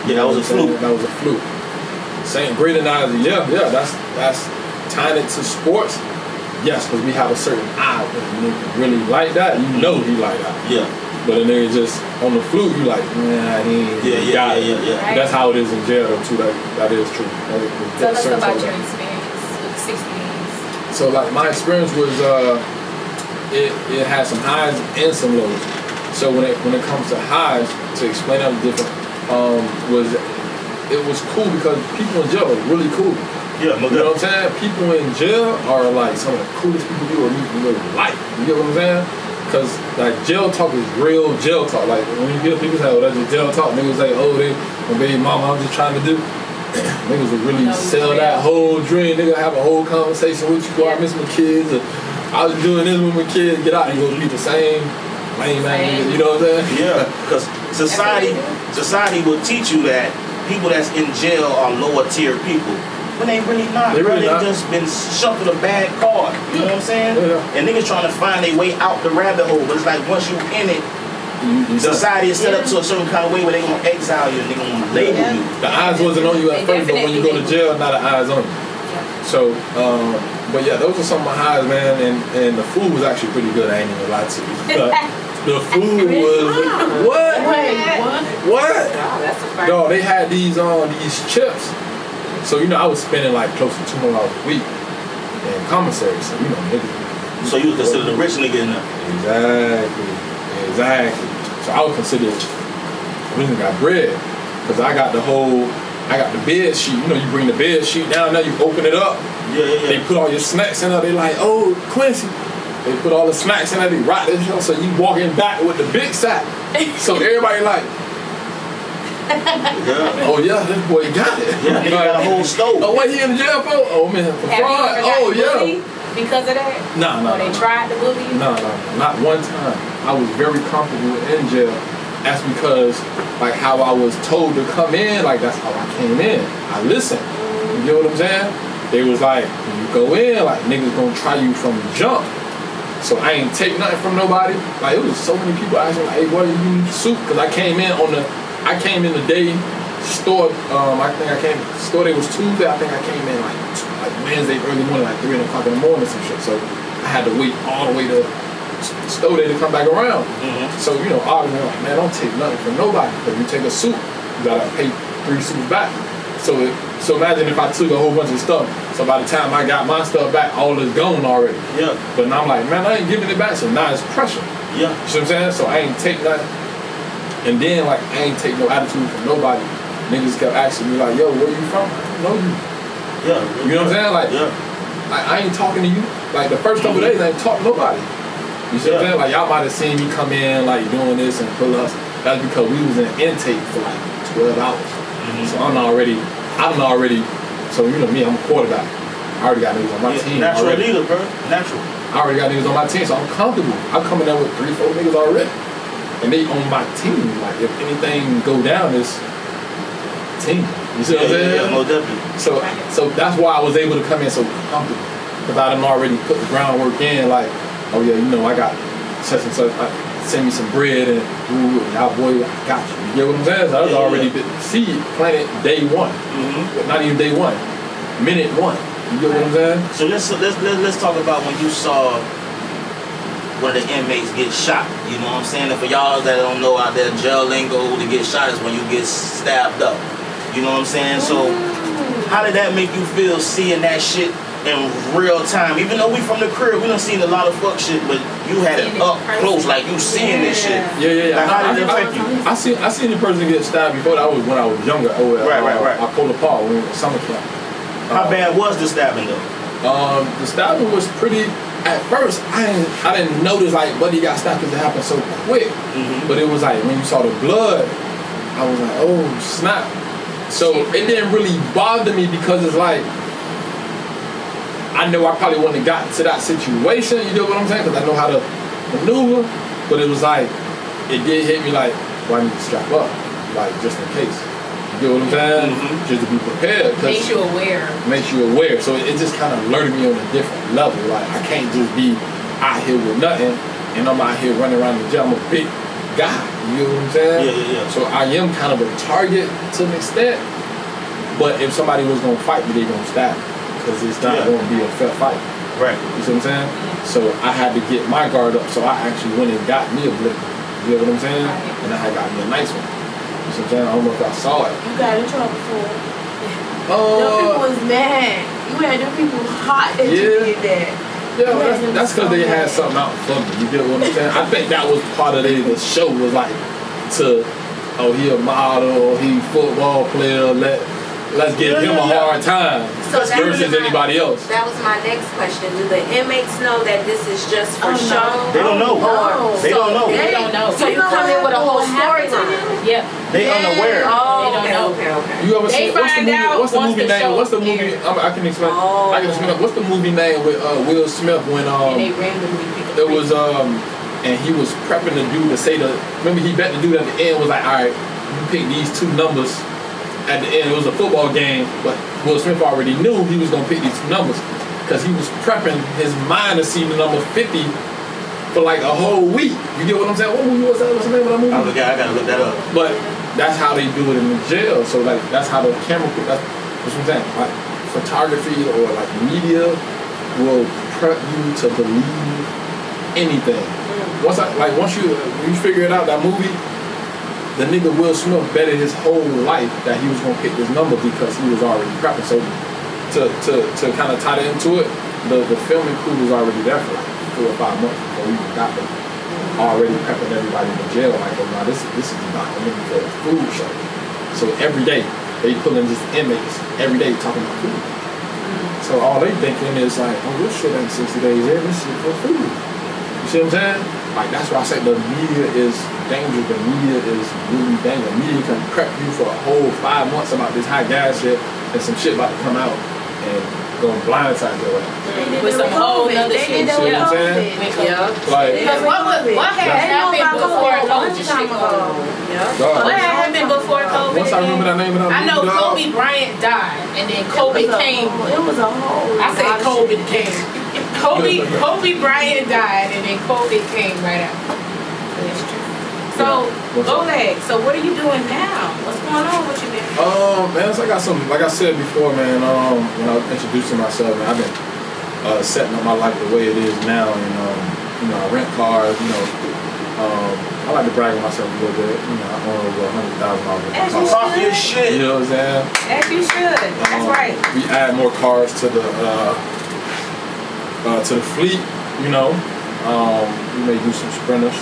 Yeah, that was a fluke. That was a fluke. Same great analogy. Yeah, that's tying it to sports. Yes, because we have a certain eye. If a nigga really like that, you know he like that. Yeah. But a nigga just on the fluke, you like, nah, he ain't got it. Yeah. Right. That's how it is in jail though too. That is true. Tell us about your experience with 60 days. So like my experience was it had some highs and some lows. So when it comes to highs, to explain them different, it was cool because people in jail are really cool. Yeah, You know what I'm saying? People in jail are like some of the coolest people you will meet in your life. You get what I'm saying? Because like jail talk is real jail talk. Like when you hear people say, "Oh, that's just jail talk," niggas say, "Oh, my baby mama, I'm just trying to do." Niggas will really sell that whole dream. Nigga have a whole conversation with you. Go, I miss my kids. Or, I was doing this with my kids. Get out and go meet the same lame man niggas. You know what I'm saying? Yeah, because society will teach you that people that's in jail are lower tier people. But they really not. They really not. just been shuffled a bad card. You know what I'm saying? Yeah. And niggas trying to find their way out the rabbit hole. But it's like once you in it, You done. society is set up to a certain kind of way where they gonna exile you and they gonna label you. The eyes wasn't on you at first, but when you go to jail, now the eyes on you. So, but yeah, those are some of my highs, man. And the food was actually pretty good. I ain't even gonna lie to you. The food was what? Wait, What? Oh, that's a fact. Dog, they had these chips. So I was spending like close to $200 a week in commissary. So niggas. So you was considered a rich nigga in there. Exactly. So I was considered a really got bread because I got the bed sheet. You bring the bed sheet down there, you open it up. Yeah. They put all your snacks in there. They like, oh, Quincy. They put all the snacks in there. They rock this show. So you walking back with the big sack. So everybody like, Yeah. oh yeah, this boy got it. Yeah, nigga got a whole stove. Oh, what he in jail for? Oh man, for Have you fraud. ever got Oh yeah. bullied because of that? No. Or they tried to bully you? No, not one time. I was very comfortable in jail. That's because, like, how I was told to come in, like, that's how I came in. I listened. You know what I'm saying? They was like, when you go in, like, niggas gonna try you from the jump. So I ain't take nothing from nobody. Like, it was so many people asking, like, hey, what do you need soup? Because I came in the day store, store day was Tuesday. I think I came in, like Wednesday early morning, like 3 o'clock in the morning or some shit. So I had to wait all the way to store day to come back around. Mm-hmm. So, obviously, like, man, don't take nothing from nobody. If you take a suit, you gotta pay 3 suits back. So So imagine if I took a whole bunch of stuff. So by the time I got my stuff back, all is gone already. Yeah. But now I'm like, man, I ain't giving it back. So now it's pressure. Yeah. You see what I'm saying? So I ain't take nothing. And then like I ain't take no attitude from nobody. Niggas kept asking me like, yo, where you from? I don't know you. Yeah. You know what I'm saying? Like, Yeah. I ain't talking to you. Like the first couple days, I ain't talk to nobody. You see what I'm saying? Like y'all might have seen me come in like doing this and pull ups. That's because we was in intake for like 12 hours. So I'm already. So you know me, I'm a quarterback. I already got niggas on my team. Natural already. leader, bro. Natural. I already got niggas on my team, so I'm comfortable. I'm coming in with 3-4 niggas already. And they on my team. Like if anything go down, it's team. You see what I'm saying? Yeah, most definitely. So that's why I was able to come in so comfortable. Because I done already put the groundwork in, like, oh yeah, you know, I got such and such, send me some bread and ooh, y'all boy, I got you. You get what I'm saying? So I was already seed planted day one. Mm-hmm. Not even day one. Minute one. You get what I'm saying? So let's talk about when you saw one of the inmates get shot. You know what I'm saying? And for y'all that don't know out there, jail lingo to get shot is when you get stabbed up. You know what I'm saying? So how did that make you feel seeing that shit in real time? Even though we from the crib, we done seen a lot of fuck shit, but you had it up close, like you seeing this shit. Yeah. Like, how did it affect you? I seen a person get stabbed before. That was when I was younger. Right. Arcola Park, when we were at summer camp. How bad was the stabbing though? The stabbing was pretty. At first, I didn't notice like Buddy got stabbed because it happened so quick. Mm-hmm. But it was like when you saw the blood, I was like, oh snap. So it didn't really bother me because it's like I know I probably wouldn't have gotten to that situation. You know what I'm saying? Because I know how to maneuver. But it was like it did hit me like, well, I need to strap up, like just in case. You know what I'm saying? Mm-hmm. Just to be prepared. Makes you aware. Makes you aware. So it just kind of alerted me on a different level. Like I can't just be out here with nothing and I'm out here running around the jail. I'm a big guy. You know what I'm saying? Yeah. So I am kind of a target to an extent. But if somebody was gonna fight me, they gonna stab me. Because it's not gonna be a fair fight. Right. You see what I'm saying? So I had to get my guard up. So I actually went and got me a blip. You know what I'm saying? And I had got me a nice one. You see what I'm saying? I don't know if I saw it. You got in trouble for it. Them Oh. people was mad. You had them people hot that you did that. Yeah, well, that's because they had something out for me. You get what I'm saying? I think that was part of the show was like he a model, or he football player, let's give him a hard time So that was versus anybody else. That was my next question. Do the inmates know that this is just for show? They don't know. Or They don't know. They don't know. So you come in with a whole storyline. Yep. They unaware. Oh, They don't know. okay. You ever They seen what's the find movie? out What's the once movie the name? show What's the movie? airs. I can explain. Oh. I can explain. What's the movie name with Will Smith when And they randomly pick a it was and he was prepping the dude to say remember he bet the dude at the end was like, all right, you pick these two numbers at the end. It was a football game, but Will Smith already knew he was gonna pick these two numbers because he was prepping his mind to see the number 50 for like a whole week. You get what I'm saying? What movie was that? What's the name of that movie? I gotta look that up. But that's how they do it in the jail. So like that's how the camera. That's what I'm saying. Like photography or like media will prep you to believe anything. Once you figure it out, that movie, the nigga Will Smith betted his whole life that he was gonna pick this number because he was already prepping. So to kind of tie that into it, the filming crew was already there for like 4 or 5 months before we even got there. Already prepping everybody in the jail like, oh now this is a documentary for a food show. So every day they pulling just inmates every day talking about food. So all they thinking is like, oh this shit ain't 60 days in, this shit for food. You see what I'm saying? Like that's why I say the media is dangerous. The media is really dangerous. The media can prep you for a whole 5 months about this high gas shit and some shit about to come out and go blindside your ass. With some whole other They shit. did that with See what I'm COVID. saying? Yeah. Like, Because what had happened before COVID shit going on? Yeah. God. What had happened before COVID? Once I remember that name of that I know movie, dog. Kobe Bryant died, and then Kobe came. It was a whole. I said Kobe came. Kobe Bryant died, and then Kobe came right out. So that's true. So What's go up? back. So what are you doing now? What's going on with you, man? Man, so I got some, like I said before, man, when I was introducing myself, man, I've been setting up my life the way it is now, and, I rent cars, I like to brag on myself a little bit. You know, I own over $100,000 As you worth of cars. Talk your shit. You know what I'm saying? As you should. That's right. We add more cars to the fleet. You know, we may do some sprinters.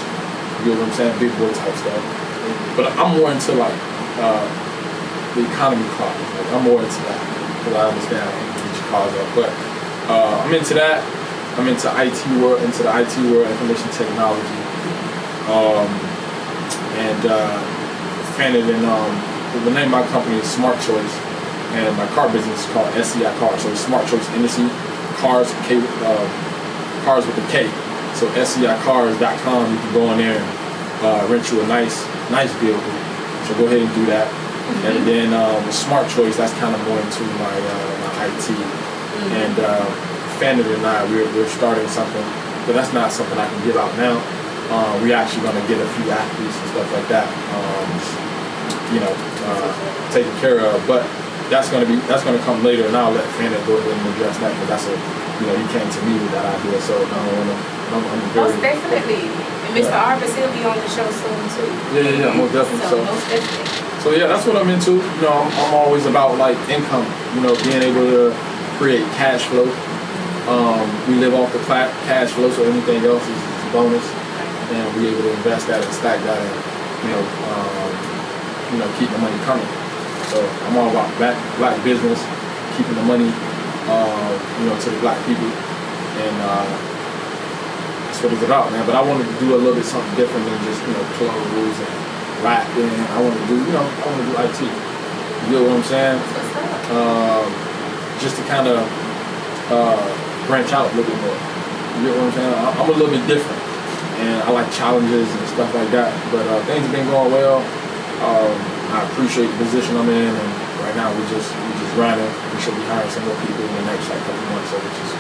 You know what I'm saying? Big boy type stuff. But I'm more into like the economy cars. Like, I'm more into that because I understand how to get your cars up. But I'm into that. I'm into the IT world, information technology. Founded in the name of my company is Smart Choice, and my car business is called SCI Cars. So it's Smart Choice Industry Cars, cars with a K. So SCICars.com, you can go on there and rent you a nice vehicle. So go ahead and do that. And then with Smart Choice, that's kind of more into my IT. And Fandit and I, we're starting something, but that's not something I can give out now. We're actually going to get a few athletes and stuff like that, taken care of. But that's going to come later, and I'll let Fandit go ahead and address that because that's he came to me with that idea. So I'm very Most definitely. And Mr. Arbus, he'll be on the show soon too. Yeah, most definitely. So most definitely. So yeah, that's what I'm into. You know, I'm always about like income. You know, being able to create cash flow. We live off the cash flow, so anything else is a bonus, and we able to invest that and stack that, and keep the money coming. So I'm all about black business, keeping the money, to the black people, and that's what it's about, man. But I wanted to do a little bit something different than just clothes and rapping. I want to do IT. You know what I'm saying? Just to kind of branch out a little bit more. You know what I'm saying? I'm a little bit different, and I like challenges and stuff like that. But things have been going well. I appreciate the position I'm in, and right now we just grinding. We should be hiring some more people in the next couple months, so which is.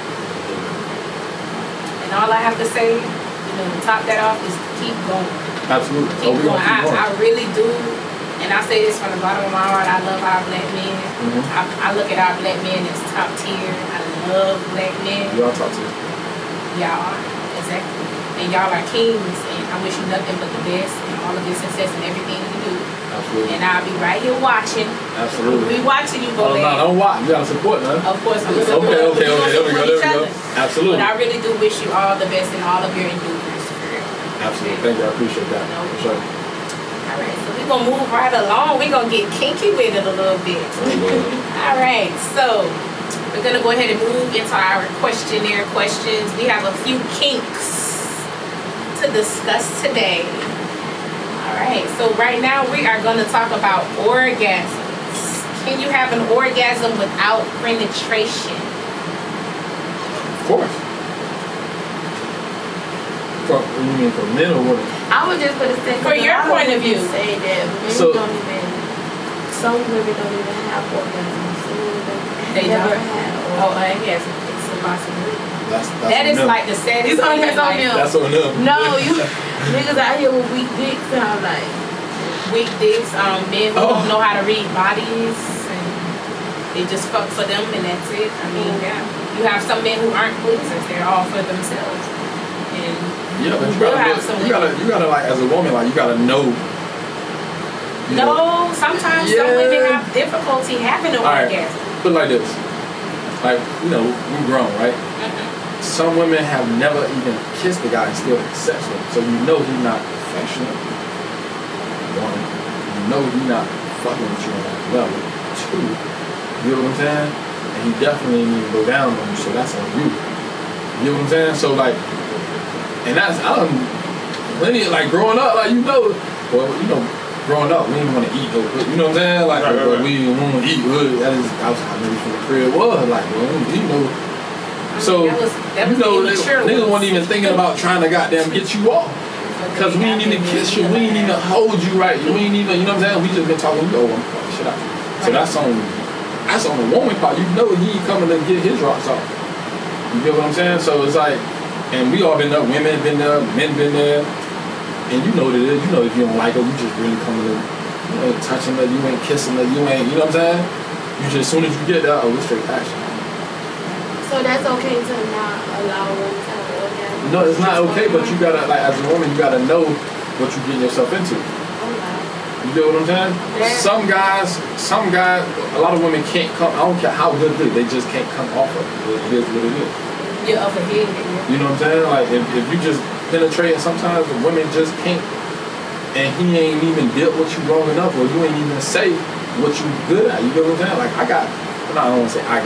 And all I have to say, to top that off, is keep going. Absolutely. Keep going. I really do. And I say this from the bottom of my heart, I love our black men. I look at our black men as top tier. I love black men. Y'all top tier. Y'all are, exactly. And y'all are kings, and I wish you nothing but the best and all of your success in everything you do. Absolutely. And I'll be right here watching. Absolutely. We'll be watching you, Oh, no, don't watch. You gotta support, man. Of course, I'm gonna Okay. support There we go. Absolutely. But I really do wish you all the best in all of your endeavors. Absolutely. Thank you. I appreciate that. For sure. All right, so we're going to move right along. We're going to get kinky with it a little bit. All right, so we're going to go ahead and move into our questionnaire questions. We have a few kinks to discuss today. All right, so right now we are going to talk about orgasms. Can you have an orgasm without penetration? Of course. You mean for men or women? I was just gonna say, For your point of view. say that men So- don't even. Some women don't even have orgasms. Some women They never don't? had Oh, orgasms. yes, it's a possibility. That's That on is them. like the saddest It's on thing in his own life. milk. That's on them. No, you niggas out here with weak dicks, and I'm like, Weak dicks, men who Oh. don't know how to read bodies, and they just fuck for them, and that's it. I mean, yeah. You have some men who aren't pleasers; they're all for themselves. And Yeah, but we'll have some you gotta like as a woman, like you gotta know. you know. No, sometimes some Yeah. women have difficulty having an All right. orgasm. Put it like this. Like, we grown, right? Some women have never even kissed the guy and still had sex with him. So you know he's not affectionate. One, you know he's not fucking with you on that level. Two, you know what I'm saying? And he definitely didn't even go down on you, so that's on you. You know what I'm saying? So like, and that's, plenty of, like, growing up, like, growing up, we didn't want to eat no good. You know what I'm saying? Like, Right. but we didn't want to eat good. That was how maybe from the crib was. Like, so, that was the immature niggas ones. wasn't even thinking about trying to goddamn get you off. Because we ain't even kiss you. We ain't even hold you right. We ain't even, you know what I'm saying? We just been talking, I'm fucking shit out. So that's on the woman part. You know he ain't coming to get his rocks off. You get what I'm saying? So it's like, and we all been there, women been there, men been there. And you know what it is. You know if you don't like her, you just really coming to, you ain't touching her, you ain't kissing her, you ain't, you know what I'm saying? You just, as soon as you get there, it's straight action. so that's okay to not allow women to have orgasms. No, it's not okay, but you gotta, like, as a woman, you gotta know what you're getting yourself into. You get what I'm saying? Yeah. Some guys, a lot of women can't come, I don't care how good they just can't come off of it. It is what it is. You're over here. You know what I'm saying? Like, if you just penetrate, sometimes the women just can't, and he ain't even dealt with you long enough, or you ain't even say what you good at. You get what I'm saying? Like, I don't want to say I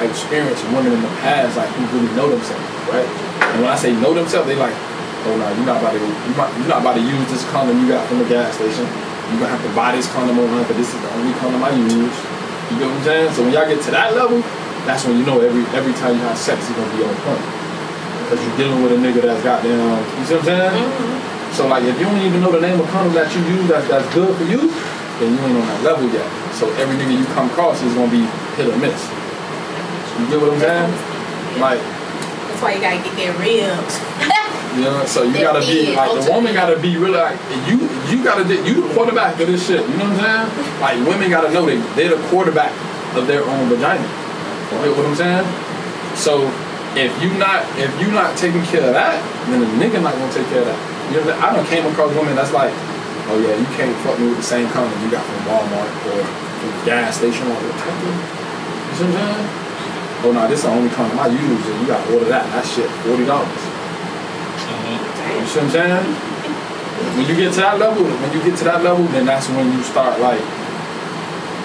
experienced women in the past, like, who really know themselves, right? And when I say know themselves, they like, oh no, you're not about to use this condom you got from the gas station. You're gonna have to buy this condom online, but this is the only condom I use. You get what I'm saying? So when y'all get to that level, that's when you know every time you have sex, it's gonna be on point. Because you're dealing with a nigga that's goddamn, you see what I'm saying? Mm-hmm. So like, if you don't even know the name of condom that you use that's good for you, then you ain't on that level yet. So every nigga you come across is gonna be hit or miss. You get what I'm saying? Like, that's why you gotta get that ribs. You know, so you gotta be like, the woman gotta be really like, you the quarterback of this shit. You know what I'm saying? Like, women gotta know they're the quarterback of their own vagina. You get what I'm saying? So if you not taking care of that, then the nigga not gonna take care of that. You know, I done came across women that's like, oh yeah, you can't fuck me with the same condom you got from Walmart or from the gas station or whatever. You see what I'm saying? Oh no, this is the only condom I use, and you gotta order that. That shit $40. You see what I'm saying? When you get to that level, then that's when you start like,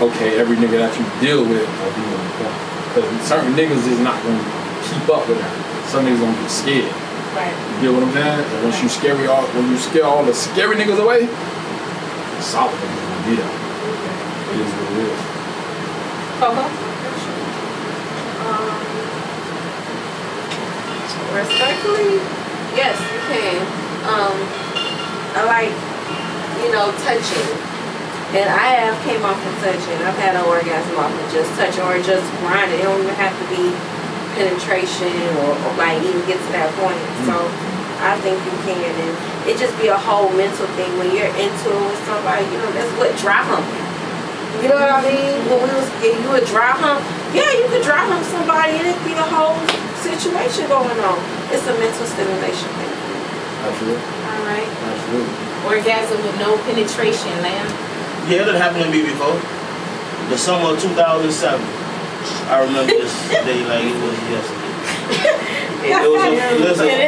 okay, every nigga that you deal with will be on the point. Because certain niggas is not gonna keep up with that. Some niggas gonna get scared. Right. You get what I'm saying? And once you scare all the scary niggas away, solid niggas gonna be there. It is what it is. Coco? Respectfully, yes, you can. I like, touching. And I have came off of touching. I've had an orgasm off of just touching or just grinding. It don't even have to be penetration or like even get to that point. So I think you can. And it just be a whole mental thing when you're into it with somebody, that's what dry humping. You know what I mean? If you would dry hump, yeah, you could dry hump somebody and it'd be a whole situation going on. It's a mental stimulation thing. Absolutely. All right. Absolutely. Orgasm with no penetration, lamb. Yeah, that happened to me before. The summer of 2007. I remember this day like it was yesterday. It was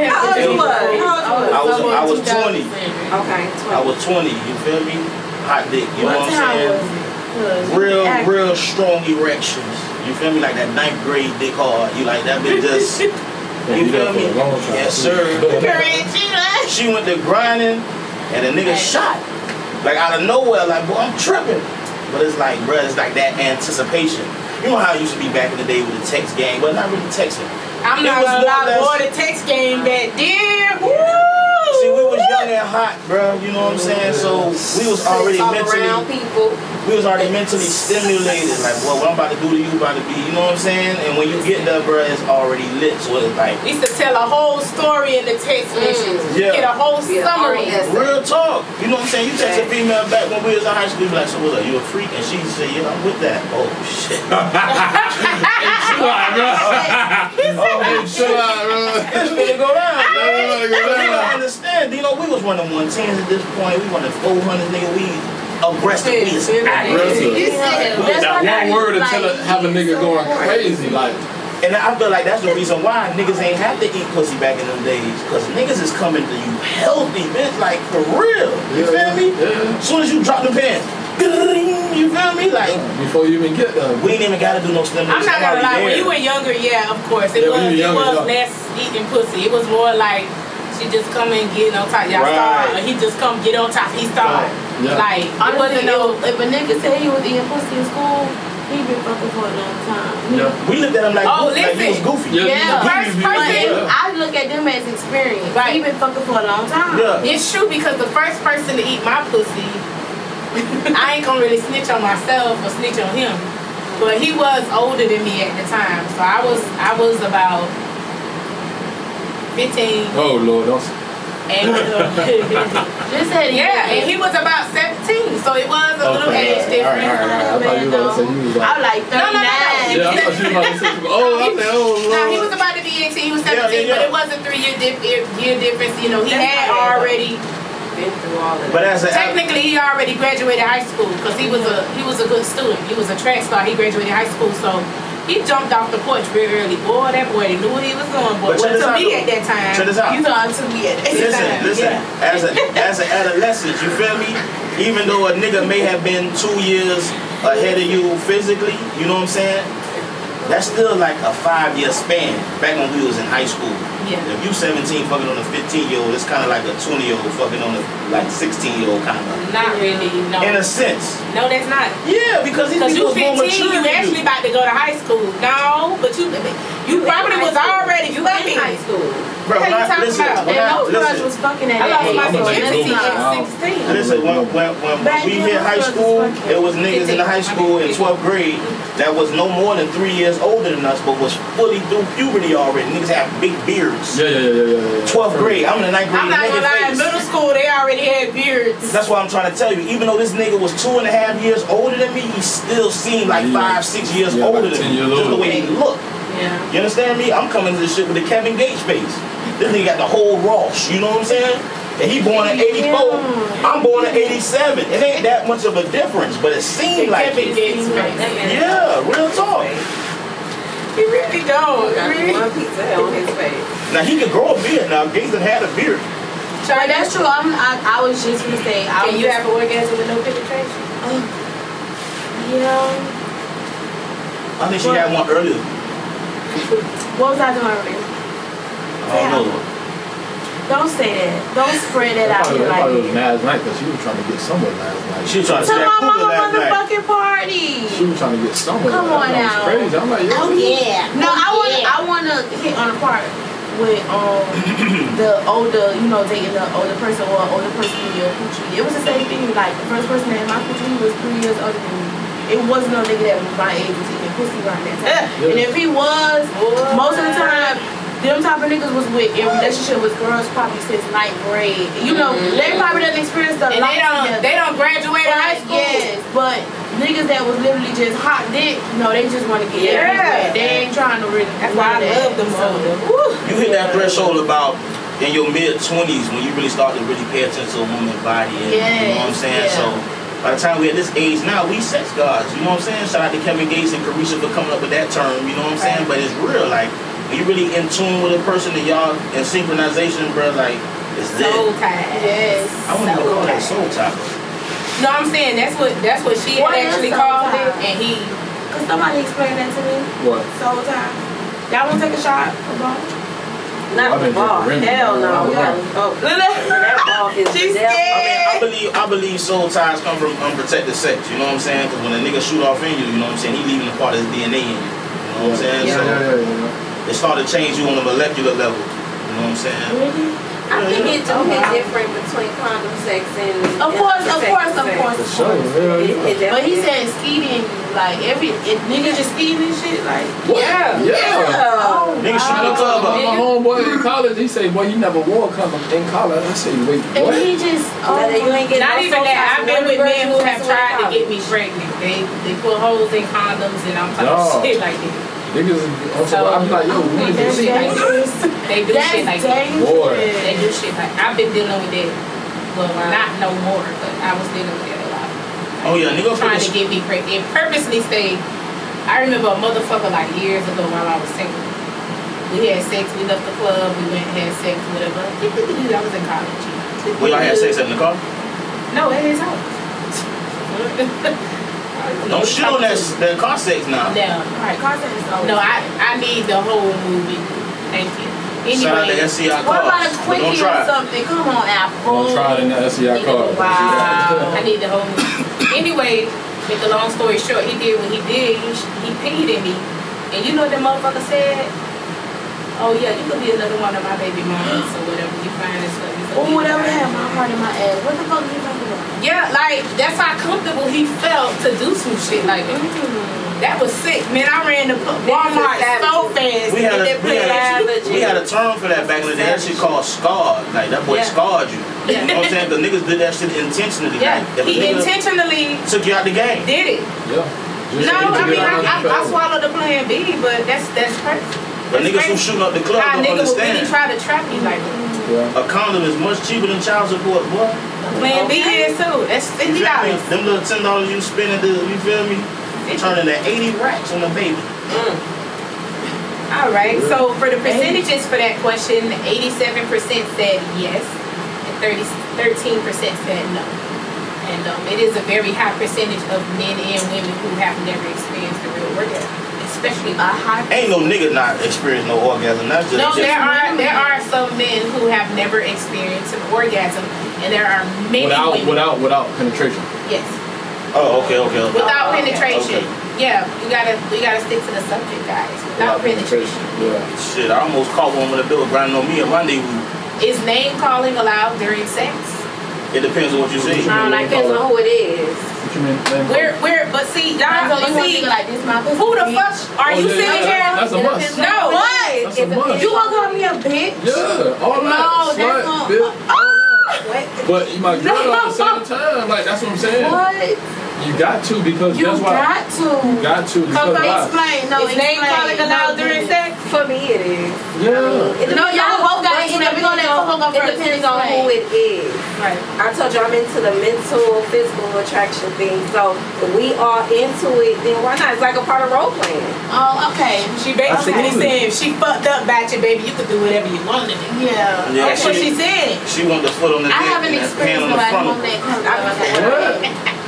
How old you was? I was 20. Okay, 20. I was 20. You feel me? Hot dick. You know what I'm saying? Real strong erections. You feel me? Like that 9th grade dick hard. You like that bitch just. You feel me? Yes, sir. She went to grinding, and the nigga shot. Like out of nowhere, like, boy, I'm tripping. But it's like, bruh, it's like that anticipation. You know how it used to be back in the day with the text game, but not really texting. I'm not gonna lie, boy, the text game back then. Woo! See, we was young and hot, bro. You know what I'm saying? So we was already mentally stimulated. Like, boy, what I'm about to do to you about to be, you know what I'm saying? And when you get there, bro, it's already lit. So it's like, we used to tell a whole story in the text messages. Yeah. Get a whole summary. Real talk. You know what I'm saying? You text a female back when we was in high school, you be like, so what's up? You a freak? And she say, yeah, I'm with that. Oh shit. Chill out, bro. Hey, chill out, bro. It's gonna go down, bro. You don't understand. You know, we was running 110s at this point. We running 400s, nigga. We aggressive. We is aggressive. That one word to have a nigga going crazy, like. And I feel like that's the reason why niggas ain't have to eat pussy back in them days. Cause niggas is coming to you healthy, bitch, like for real. You feel me? As soon as you drop the pants, you feel me? Like before you even get there. We ain't even gotta do no stimulation. I'm not gonna lie, when you were younger, yeah, of course. It was less eating pussy. It was more like she just come and get on top, y'all start, or he just come get on top, he start. Yeah. Like, I wasn't no. If a nigga say he was eating pussy in school, he been fucking for a long time. Yeah. We looked at him like, like he was goofy. Yeah. First person, I look at them as experience. Right. He been fucking for a long time. Yeah. It's true because the first person to eat my pussy, I ain't gonna really snitch on myself or snitch on him. But he was older than me at the time. So I was about 15. Oh Lord, don't. And Just said yeah, and he was about 17, so it was a little age difference. All right. I thought you were about to say you was I'm like. like 39. No. Yeah, I thought you were about to say. Oh, I said, oh, No, he Lord. was about to be 18, he was 17, Yeah. but it was a 3-year year difference. You know, he That's had not bad, already, Been through all of But that. as a technically he already graduated high school because he was a good student. He was a track star. He graduated high school, so he jumped off the porch very early. Boy, that boy knew what he was doing. But check this to out, me though. at that time, Check this out. you talking to me at that time. Listen. Yeah. As an adolescent, you feel me? Even though a nigga may have been 2 years ahead of you physically, you know what I'm saying? That's still like a 5-year span back when we was in high school. Yeah. If you 17 fucking on a 15-year-old, it's kind of like a 20-year-old fucking on a like 16-year-old kind of. Not really, no. In a sense. No, that's not. Yeah, because these Because you niggas more 15, mature you than actually about to go to high school. No, but you probably was already You in fucking. high school. Bro, What when are you I, talking listen, about? when And I, those girls listen, was fucking at I lost that my age. So virginity let's at not. 16. listen, when Back we then, hit high those school, girls was fucking. it was niggas in the high school in 12th grade that was no more than 3 years older than us, but was fully through puberty already. Niggas have big beards. Yeah. 12th grade, I'm in the 9th grade. I'm not nigga gonna lie, in face. middle school they already had beards. That's what I'm trying to tell you. Even though this nigga was 2.5 years older than me, he still seemed like Yeah. 5-6 years Yeah, older like than 10 me. years Just the older. way he looked. Yeah. You understand me? I'm coming to this shit with the Kevin Gates face. This nigga got the whole Ross, you know what I'm saying? And he born in 84, I'm born in 87. It ain't that much of a difference, but it seemed like Kevin it. Gates face. Yeah, real talk. He really don't. Got Really. one pizza head on his face. Now he could grow a beard now. Gates done had a beard. But that's true. I was just gonna say. Can you have an orgasm with no penetration? Yeah. I think she had one earlier. What was I doing earlier? I don't know. Don't say that. Don't spread that out here That like probably was that. last night because she was trying to get somewhere last night. She was trying to To say my that cougar mama last night. motherfucking party. She was trying to get somewhere. Come on That now. was crazy. I'm like, yo. yeah. No, I wanna hit on the part with the older, dating the older person or older person in your coochie. It was the same thing. Like the first person that in my coochie was 3 years older than me. It wasn't no nigga that was my age was eating pussy around that time. Yeah. And if he was, most of the time, them type of niggas was with in relationship with girls probably since 9th grade. They probably done experienced a And lot they don't graduate high school. Yes, but niggas that was literally just hot dick, they just want to get everywhere. They ain't trying to really. That's why I love them older. You hit that threshold about in your mid-20s when you really start to really pay attention to a woman's body. And, you know what I'm saying? Yeah. So by the time we're at this age now, we sex gods. You know what I'm saying? Shout out to Kevin Gates and Carisha for coming up with that term. You know what I'm saying? But it's real. Like, when you really in tune with a person and y'all in synchronization, bro, like, it's Soul lit. tie. Yes. I wouldn't even call that soul tie. No, I'm saying that's what she had What is actually soul called tie? it, and he. Could somebody explain that to me? What? Soul time. Y'all want to take a shot? Not I've the been ball. drinking Hell Remy. no. I was Oh, that ball is She's the devil. scared. I believe soul ties come from unprotected sex. You know what I'm saying? Because when a nigga shoot off in you, you know what I'm saying? He leaving a part of his DNA in you. You know what I'm saying? So Yeah. it started to change you on a molecular level. You know what I'm saying? Really? I think it do hit different between condom sex and Of course. For sure. But he said skeeting, like if niggas just skeeting and shit, like. Yeah. Oh, Niggas shooting the club up. My homeboy in college, he said, boy, he never wore a condom in college. I said, wait, And what? he just. Whether you ain't getting Not no even soul that. ties I've been from with men who undergraduate have to tried to college. get me pregnant. They put holes in condoms and I'm talking No. shit like that. Niggas, I'm like, yo, They what do is shit this? like that. They do shit like that. Boy. They do shit like I've been dealing with that. Well, not no more, but I was dealing with that a lot. Oh yeah, nigga Trying to get me pregnant. It purposely stayed. I remember a motherfucker like years ago while I was single. We had sex, we left the club, we went and had sex, whatever. I was in college. Well, y'all had sex in the car? No, at his house. Don't shit on that car sex now. No. Alright, content is over. No, I need the whole movie. Thank you. Shout out to Anyway, SCI What about a cars. But don't quickie or try it. something? Come on, Apple. Don't try it in the SCI car. wow. I need the whole movie. Anyway, make a long story short, he did what he did. He peed in me. And you know what the motherfucker said? Oh yeah, you could be another one of my baby mamas or whatever. You find this stuff. Or whatever had my heart in my ass. What the fuck are you talking about? Yeah, like that's how comfortable he felt to do some shit like that. That was sick, man. I ran to Walmart so fast. We to had get that place. we had a term for that back in the day. That shit called scarred. Like that boy Yeah. scarred you. Yeah. You know what I'm saying? The niggas did that shit intentionally. Yeah, Like, if a he nigga intentionally took you out the game. did it. Yeah. Just No, need to I get mean out of I the swallowed the plan B, but that's perfect. The niggas who shooting up the club Nah, don't nigga will really understand. try to trap me like that. Yeah. A condom is much cheaper than child support, boy. Plan B is too. That's You $50. feel me? Them little $10 you spend at the, you feel me? Turning to 80 racks on the baby. All right. So for the percentages for that question, 87% said yes, and 13% said no. And it is a very high percentage of men and women who have never experienced the real orgasm, especially a high. Ain't no nigga not experienced no orgasm. That's just No, just, there are some men who have never experienced an orgasm, and there are many women. Without penetration. Yes. Oh, okay. Without penetration. Okay. Yeah, we gotta stick to the subject, guys. Without penetration. Yeah. Shit, I almost caught one when the bill was grinding on me at rendezvous. Is name calling allowed during sex? It depends on what you say. Like depends on who it is. What you mean? But see, y'all, Depends on but you want see, to like this my pussy. who the fuck are you sitting here? That's a must. No, what? That's a must. You gonna call me a bitch? Yeah, all that. No, that's Slut, not- bitch, all that. What? But my girl at the same time, like that's what I'm saying. What? You got to because You that's why. got to. You got to because Okay, why? Explain. No, Is name calling allowed during sex? For me, it is. Yeah. No, y'all both got Wait, it. we're gonna let Coco go It first. depends on who it is. Right. I told you I'm into the mental, physical attraction thing. So if we are into it, then why not? It's like a part of role playing. Oh, okay. She basically Absolutely. said if she fucked up about you, baby, you could do whatever you wanted to do. Yeah. Yeah, That's what she said. She want the foot on the dick I haven't and that hand experienced on the nobody front. on that comes out of What?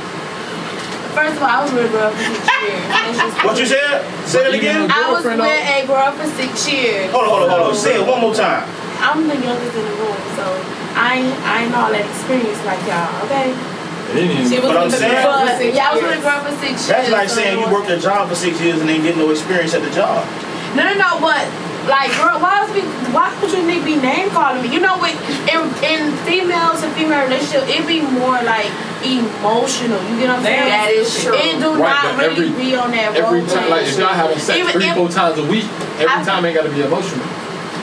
First of all, I was with a girl for 6 years. That's just- What you said? Say it again. I was with Girlfriend a girl for 6 years. Hold on. Say it one more time. I'm the youngest in the room, so I ain't all that experience like y'all, okay? She was But I'm with the saying- girl for But 6 y'all was with a years. girl for 6 years. That's like so saying you worked a job for 6 years and ain't get no experience at the job. No, but like, girl, why would you need to be name calling me? You know, in females and female relationship, it be more like emotional. You get what I'm saying? That is true. It do Right, not but really be on that role Every time, like if y'all having sex Even 3-4 times a week, every time ain't gotta be emotional.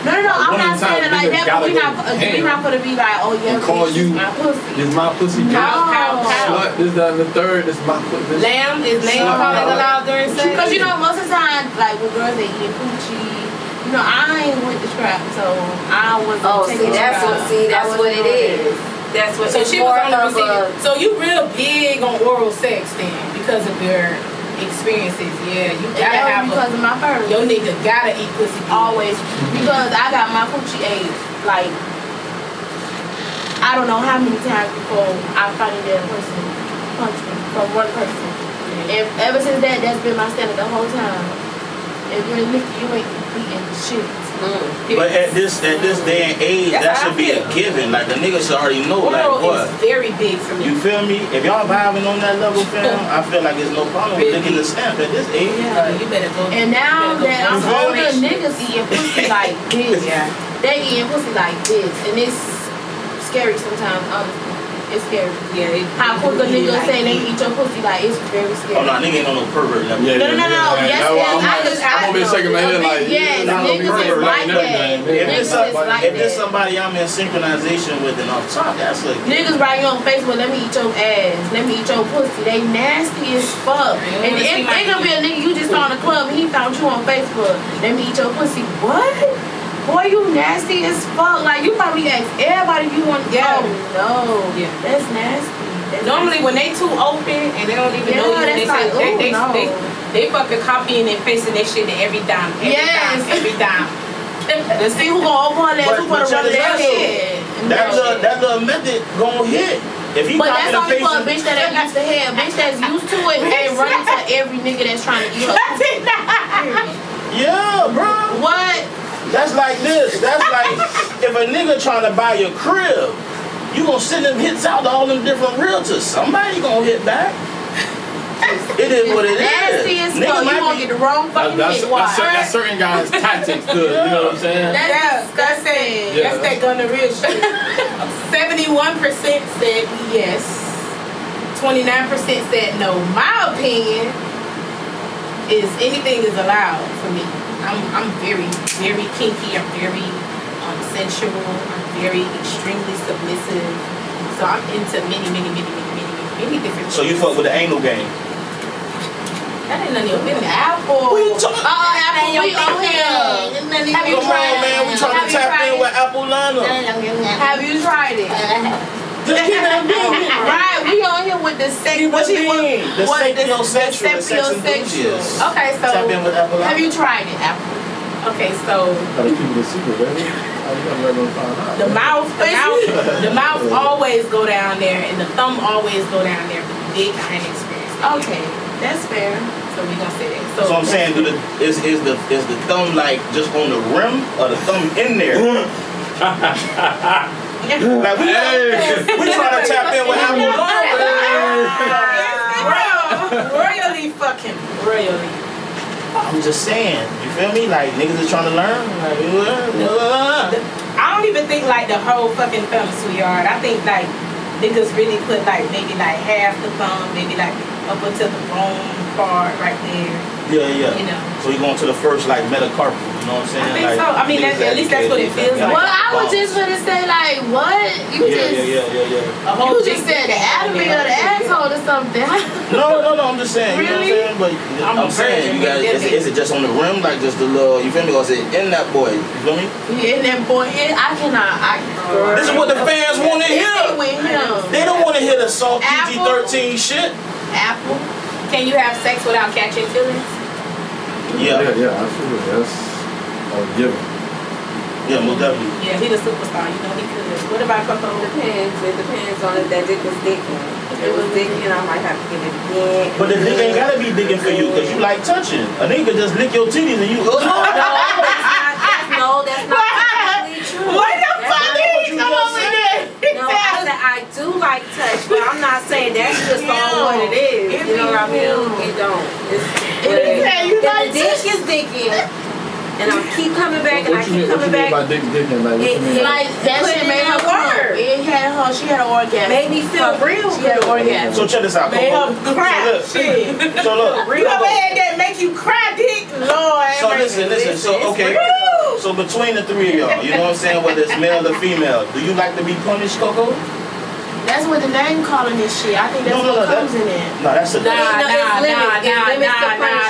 No, I'm one not time saying it like niggas that, but we gotta not go ham. gonna be like, oh yeah, And call bitch, you- this my pussy. It's my pussy, bitch. How? Slut, this, that, and the third. This my pussy. Lamb is name Slut. calling allowed during sex? Because you know, most of the time, like with girls, they eating coochie. You know, I ain't with the strap, so I was. Oh, see, that's what it is. That's what. So it's she was more on the of a- receiving. So you real big on oral sex then because of your experiences. Yeah, you gotta That have was because of my first. your nigga gotta eat pussy good. Always. Because I got my coochie ate, like, I don't know how many times before I finally that person punched me from one person. And ever since that, that's been my standard the whole time. If you're Nikki, you ain't eating shit. But at this day and age, That's that how I should be a feel. given. Like the nigga should already know. Like Oral what? is very big for You me. feel me? If y'all vibing on that level, fam, I feel like there's no problem with Really? licking the stamp at this age. Yeah, Like, you better go. And now you better that go I'm You feel older, me? niggas eating pussy like this. Yeah. They eating pussy like this. And it's scary sometimes, honestly. It's scary. Yeah, How quick a nigga like say they eat your pussy, like, it's very scary. oh no, nigga ain't on no pervert level. Yeah, No. Yes, That's why yes, I'm over here shaking my head like, yes, nah, niggas pervert is like and that. everything. If Niggas it's, is like if it's that. somebody I'm in synchronization with and off top, that's a Niggas write you on Facebook, let me eat your ass, let me eat your pussy. They nasty as fuck. Man, And wanna see it my could be a nigga you just saw in the club and he found you on Facebook. Let me eat your pussy. What? Boy, you nasty as fuck. Like, you probably ask everybody if you want. Yeah. Oh, no. Yeah. That's nasty. That's Normally when they too open and they don't even know you, Yeah, they that's say like, ooh, no. they fucking copying and pasting that shit to every dime, Yes. every dime. Let's see who gonna open her legs, who But gonna run check their this out, head. that little method gon' hit. If he But copy that's the only for a patient, bitch that ain't used to head. A bitch that's used to it ain't running to every nigga that's trying to eat her. yeah, bro. What? That's like this. That's like if a nigga trying to buy your crib, you gonna send them hits out to all them different realtors. Somebody gonna hit back. It is what it Nasty is. as Nigga fuck. You might gonna be- get the wrong fucking hit. Why? That's certain guys' tactics, good. You know what I'm saying? That's disgusting. Yeah. That's that gonorrhea shit. 71% said yes. 29% said no. My opinion is anything is allowed for me. I'm very, very kinky. I'm very sensual. I'm very extremely submissive. So I'm into many different. So you fuck with the anal game? That ain't none of your business. Apple. What you talking? Apple. We on here. Have you Come tried on, man. We trying to tap in with Apple Lana. Have you tried it? Right, we on here with the sex. What you mean? The sapiosexual, the sex sapiosexual. enthusiast. Okay, so Tap in with Apple Lana. Have you tried it, Apple? okay, so Gotta keep it a secret, baby. How you gonna let them find out? the mouth always go down there, and the thumb always go down there. But the dick, I ain't experienced that yet. Okay, that's fair. So we gonna say that. So I'm saying, is the thumb like just on the rim or the thumb in there? Like we trying to tap in with Apple Lana. royally. I'm just saying, you feel me? Like niggas is trying to learn. Like, I don't even think like the whole fucking thumb, sweetheart. I think like niggas really put like maybe like half the thumb, maybe like up until the bone part right there. yeah. You know. So you going to the first like metacarpal, you know what I'm saying? I think like, so. I mean, niggas at least that's what it feels like. Well, I was just gonna say, like, what? You just A whole you just dick said the down anatomy there. of the asshole or something. No, I'm just saying, you know what I'm Really? saying? But I'm I'm a saying, you guys, virgin. is it just on the rim, like just the little, you feel me? Or is it in that boy, you feel me? And that boy, I cannot. This is what the fans want to It hear. with him. They don't want to hear the soft Apple? PG-13 shit. Apple. Can you have sex without catching feelings? Yeah, Absolutely. That's a given. yeah, most definitely. Yeah, he the superstar. You know he could. What about Coco? Depends. It depends on if that dick was dicking. If it was dicking, I might have to give it again. But the dick ain't gotta be digging for you, cause you like touching. A nigga just lick your titties and you. No, that's not technically true. What the That's fuck? not what you Come on with it. No, I said I do like touch, but I'm not saying that's just all what it is. You know what I mean? It don't. If the dick is dicking, and I keep coming back, and I keep coming back, By dick dicking? Like, what you mean? like that shit made her come. It had her. She had an orgasm. Made me feel real. She had an orgasm. So check this out. Made her Coco. cry. So look. You ever had that make you cry, dick? Lord. So listen. So okay. So between the three of y'all, you know what I'm saying, whether it's male or female, do you like to be punished, Coco? That's what the name calling this shit. I think that's what comes in it. No, that's a Nah.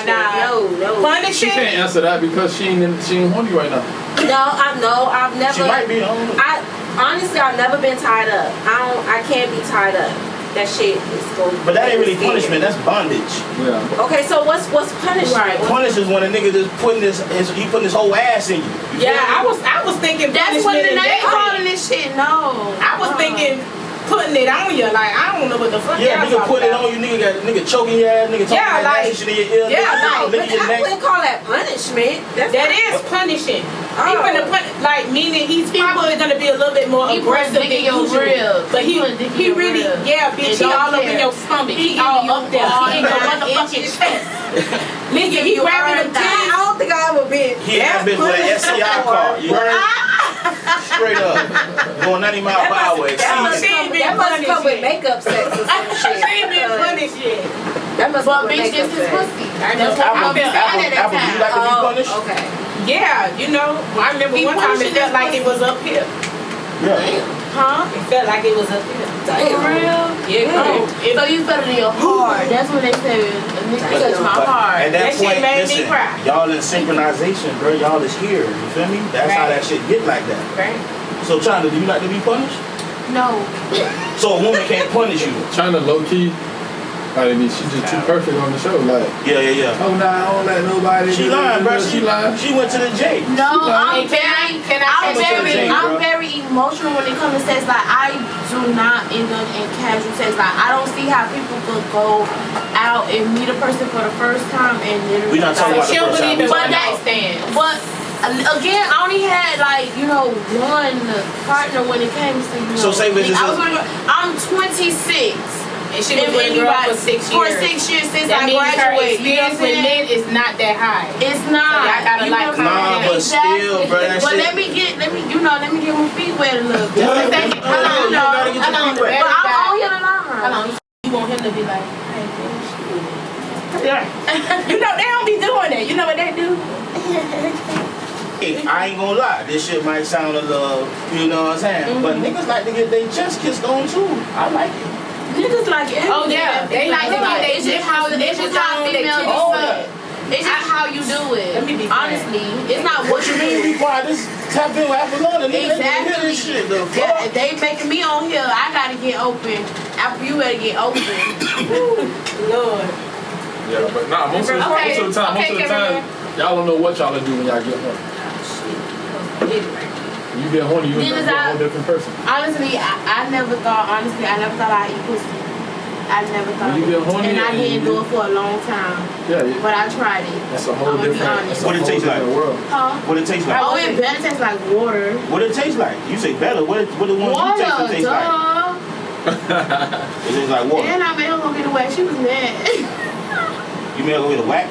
No. Punish She can't it. answer that because she ain't horny right now. No, I've never. She might be. I don't know. Honestly, I've never been tied up. I can't be tied up. That shit is going. But that ain't really punishment. That's bondage. Yeah. Okay, so what's punishment? Right. Punish is when a nigga just putting he putting his whole ass in you. You Yeah, feel me? I was thinking That's what the punishment name is calling this shit. No. I was thinking putting it on you. Like I don't know what the fuck. Yeah, y'all nigga put it talking on you, nigga choking your ass, nigga talking Yeah, that like- nasty shit in your ear, yeah, nigga But licking your I neck. wouldn't call that punishment. That's That not- is punishing. Oh. He finna put like meaning he's probably gonna be a little bit more He aggressive put dick than in your usual. ribs. But He put dick in he your really ribs. bitch. And He don't all up in care. your stomach. He giving all you up there. all He in your nine motherfucking inches. chest. Nigga, he grabbing them I titties. don't think I ever been. He had bitch with an SCI car. You heard? Straight up. Going 90 miles per hour. That must She ain't come, been that must come with punished makeup sex or some shit. She ain't been punished yet. That must come with bitch, makeup this is sex. pussy. I know. Apple, do you like to be punished? Okay. Yeah, you know, I remember He one time it punishing felt his like it was up here. Yeah. Huh? It felt like it was up here. For real? Yeah, Oh, it, so you felt it in your heart. That's when they say a nigga touched my But heart. At that That shit point, made me listen, cry. y'all in synchronization, bro. Y'all is here. You feel me? That's how Right. that shit get like that. right? So, China, do you like to be punished? No. So a woman can't punish you. China low key. I mean, she's just too perfect on the show. Like, Yeah. oh nah, I don't let nobody. She lying, bro. She lying. She went to the J. No, Hey, can I I'm say something? very, Jay, I'm bro. very emotional when it comes to sex. Like I do not indulge in casual sex. Like I don't see how people could go out and meet a person for the first time and literally. We not talking about She don't the first believe in time. one But night that- stands. But again, I only had like one partner when it came to So say this is I was gonna go, I'm 26. And she was with a girl for 6 years. For 6 years since That I means her graduated. You know what experience I'm with saying? men is not that high. It's not. So y'all gotta You like know what I'm Nah, saying? but still, bro, that But shit. let me get my feet wet a little bit. Yeah, Just a second. you gotta get your Hold feet on. wet. But I'm on here to Hold learn. on. You want him to be like, hey, bitch. You know, they don't be You know what they do? Hey, I ain't gonna lie, this shit might sound a little, you know what I'm saying? But niggas like to get their chest kissed on too. I like it. Niggas like everything. Oh yeah, they like to get It's just how they it's just how females do Oh, it. It's just how you do it. Let me be quiet. Honestly, it's not what you Man, do. be quiet. This tap in with Apollonia. Nigga, they can hear Exactly. this shit. The Yeah, fuck? they making me on here. I gotta get open. After you better get open. Lord. Yeah, but nah, most of the time, y'all don't know what y'all will do when y'all get horny. When you get horny, you're Niggas a whole different person. Honestly, I never thought I'd eat pussy. I never thought When you get horny and I and didn't you- do it for a long time. Yeah, But I tried it. that's a whole I'ma be different. honest. That's a What it whole tastes like? different world. Huh? What it tastes like? Oh, it better taste like water. What it tastes like? You say better. What the ones you taste Water, taste like? duh. It tastes like water. And I made her go get away. She was mad. You made her with a wax?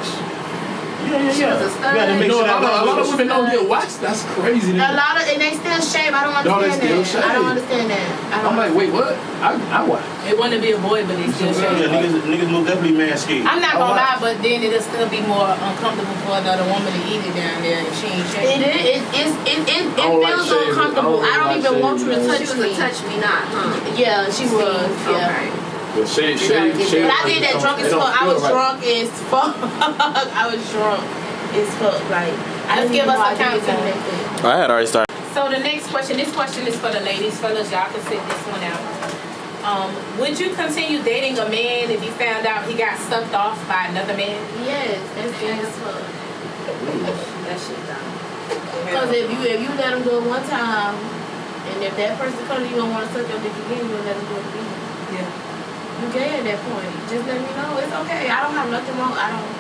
Yeah. She was a stud. You gotta make You know, sure a that lot of women don't get waxed. That's crazy. A lot of, and they still shave. I don't No, they understand still that. I don't shave. understand that. I'm like, wait, what? I what? They want to be a boy, but they still Yeah, shave. niggas most definitely manscaped. I'm not gonna Oh, lie, but then it'll still be more uncomfortable for another woman to eat it down there if she ain't shaving. It don't like feels shaving. uncomfortable. I don't even want you to touch She was me. a touch me not, huh? Yeah, she was. Yeah. Okay. The shade. But I did that drunk as fuck. I was drunk as fuck. I was drunk as fuck. Like, I Let's didn't give even us know a I did countdown. something like that. I had already started. So the next question, this question is for the ladies, fellas. Y'all can sit this one out. Would you continue dating a man if you found out he got sucked off by another man? Yes, that's gay as fuck. That shit done. Because if you let him do it one time, and if that person comes, you don't want to suck your dick again, you'll let him do it again. Yeah. You gay at that point. Just let me know. It's okay. I don't have nothing wrong. I don't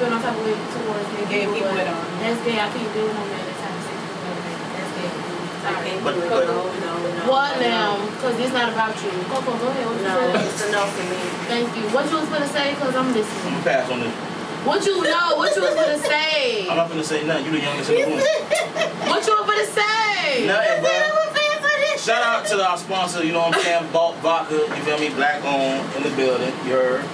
feel no type of way towards me. Gay people but at all. that's gay. I can't do no man that's having sex with another man. That's gay. Sorry. But- No. What now? Because it's not about you. Coco, go ahead. What you No, said? it's a no for me. Thank you. What you was gonna say? Because I'm listening. You pass on this. What you know? What you was gonna say? I'm not finna say nothing. You the youngest in the room. What you was gonna say? Nothing, bro. Shout out to our sponsor, you know what I'm saying? Bulk Vodka, you feel me? Black owned in the building. You heard?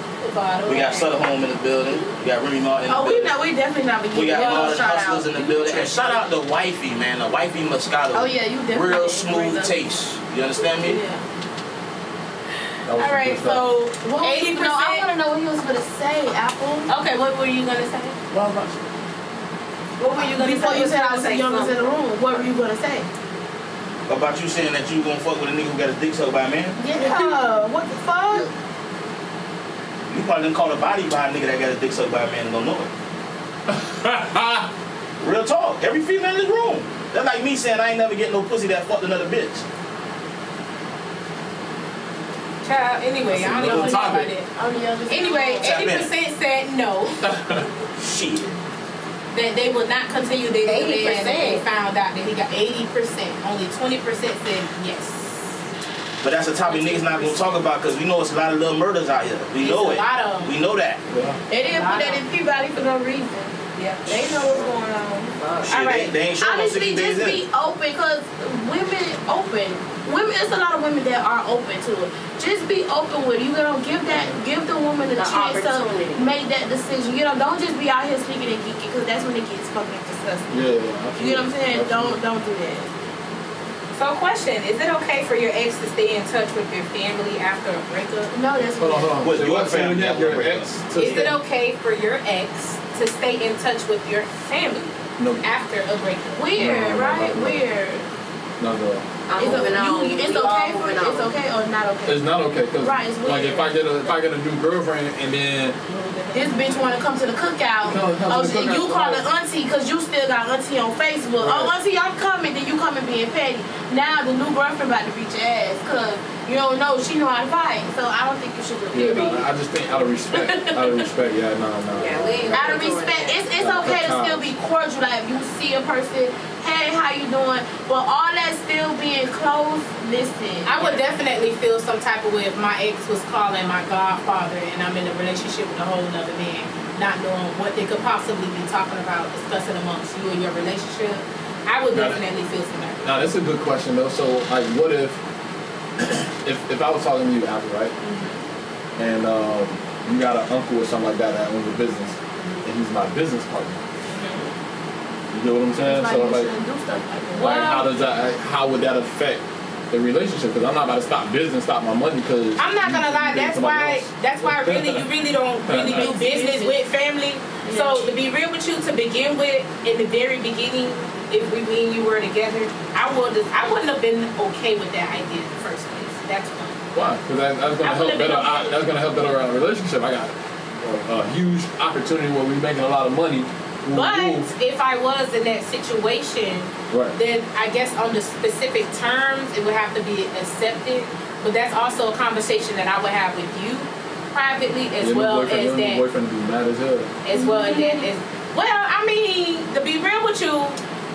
We got Sutter Home in the building. We got Remy Martin in the Oh, building. we definitely not be We getting got all no the shout hustlers out. in the building. And shout out to Wifey, man. The Wifey Moscato. Oh yeah, you definitely. Real agree smooth with us. taste. You understand me? Yeah. All right, so What was you- 80%. No, I want to know what he was gonna say, Apple. Okay, what were you gonna say? Well, about you. What were you gonna Before say? you said I was the say youngest in the room, what were you gonna say? About you saying that you gonna fuck with a nigga who got his dick sucked by a man? Yeah. What the fuck? You probably done caught a body by a nigga that got his dick sucked by a man and don't know it. Real talk. Every female in this room. That's like me saying I ain't never get no pussy that fucked another bitch. Child, anyway, I don't even want to talk about topic. it. I'm the youngest. in the Anyway, room. Tap in. 80% said no, Shit. that they would not continue dating a man if they 80%. found out that he got 80%. Only 20% said yes. But that's a topic niggas not gonna talk about because we know it's a lot of little murders out here. We It's know a it. lot of 'em. We know that. They didn't put that in Peabody for no reason. Yeah. They know what's going on. Shit, Alright. they ain't showing no Honestly, 60 days just in. be open because women open. Women, it's a lot of women that are open to it. Just be open with it. You know, give the woman a The chance to opportunity. make that decision. You know, don't just be out here sneaking and geeking because that's when it gets fucking disgusting. Yeah. You know what I'm saying? Don't do that. So, question: is it okay for your ex to stay in touch with your family after a breakup? No, that's Hold on. What, Say your what? Say family? again? Your ex to Is it okay for your ex to stay in touch with your family No. after a breakup? weird, No, right? no. Weird. No. I'm It's, moving on. it's We all okay for moving it's on. okay or not okay. It's not okay because Right, it's like weird. if I get a new girlfriend and then This bitch want to come to the cookout. Come to the cookout. You call her auntie because you still got auntie on Facebook. Right. Oh, auntie, I'm coming. Then you coming being petty. Now the new girlfriend about to beat your ass because you don't know she know how to fight. So I don't think you should do yeah, it. no, I just think out of respect, yeah, no. Yeah, we ain't Out of doing respect, that. it's okay to still be cordial. Like if you see a person, hey, how you doing? But all that still being close, listen. I would definitely feel some type of way if my ex was calling my godfather and I'm in a relationship with a whole nother man, not knowing what they could possibly be talking about, discussing amongst you and your relationship. I would Now, definitely feel some type of way. Now that's a good question though. So like, what if I was talking to you, Apple, right? And you got an uncle or something like that owns a business, and he's my business partner. You get what I'm saying? It's like So you like, shouldn't do stuff like that. like how does that? Like, how would that affect the relationship? Because I'm not about to stop business, stop my money. Because I'm not gonna lie. That's why really you really don't really do business with family. So to be real with you, to begin with, in the very beginning, if me and you were together, I wouldn't have been okay with that idea in the first place. That's one. Why? Because that's gonna help better. That's gonna help better our relationship. I got a huge opportunity where we're making a lot of money. But if I was in that situation, right, then I guess on the specific terms, it would have to be accepted. But that's also a conversation that I would have with you privately, as well as that. Boyfriend be mad as hell. As well as that. Well, I mean, to be real with you,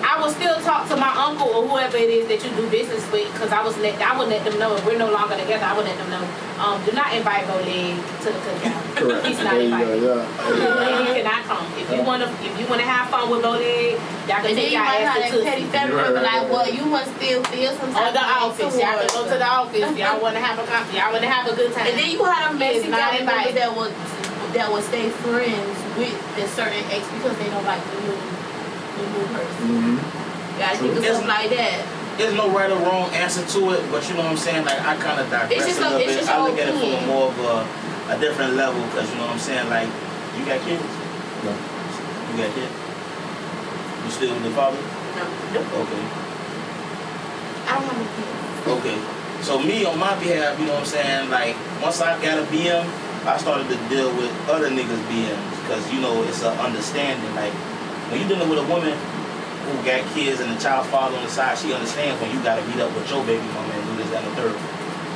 I will still talk to my uncle or whoever it is that you do business with, because I would let them know if we're no longer together. I would let them know. Do not invite Boleg to the cookout. Correct. He's not invited. Yeah. He cannot come. If you wanna have fun with Boleg, y'all can And then take you your might have ass that to petty Tootsie. family member like, well, you must still feel some Or type the of office. Y'all can go to the office. Y'all wanna have a good time. And then you have them He is messy not family members invited. that will stay friends with a certain ex because they don't like the new person. Mm-hmm. Gotta think of stuff like that. There's no right or wrong answer to it, but you know what I'm saying? Like, I kind of digress It's just a little it's bit. just I look at it from opinion. more of a different level, because you know what I'm saying? Like, you got kids? No. You got kids? You still the father? No. Okay. I don't have a kid. Okay. So me, on my behalf, you know what I'm saying? Like, once I got a BM, I started to deal with other niggas' BMs, because, you know, it's an understanding. Like, when you're dealing with a woman who got kids and the child father on the side, she understands when you got to meet up with your baby mama and do this, that, and the third.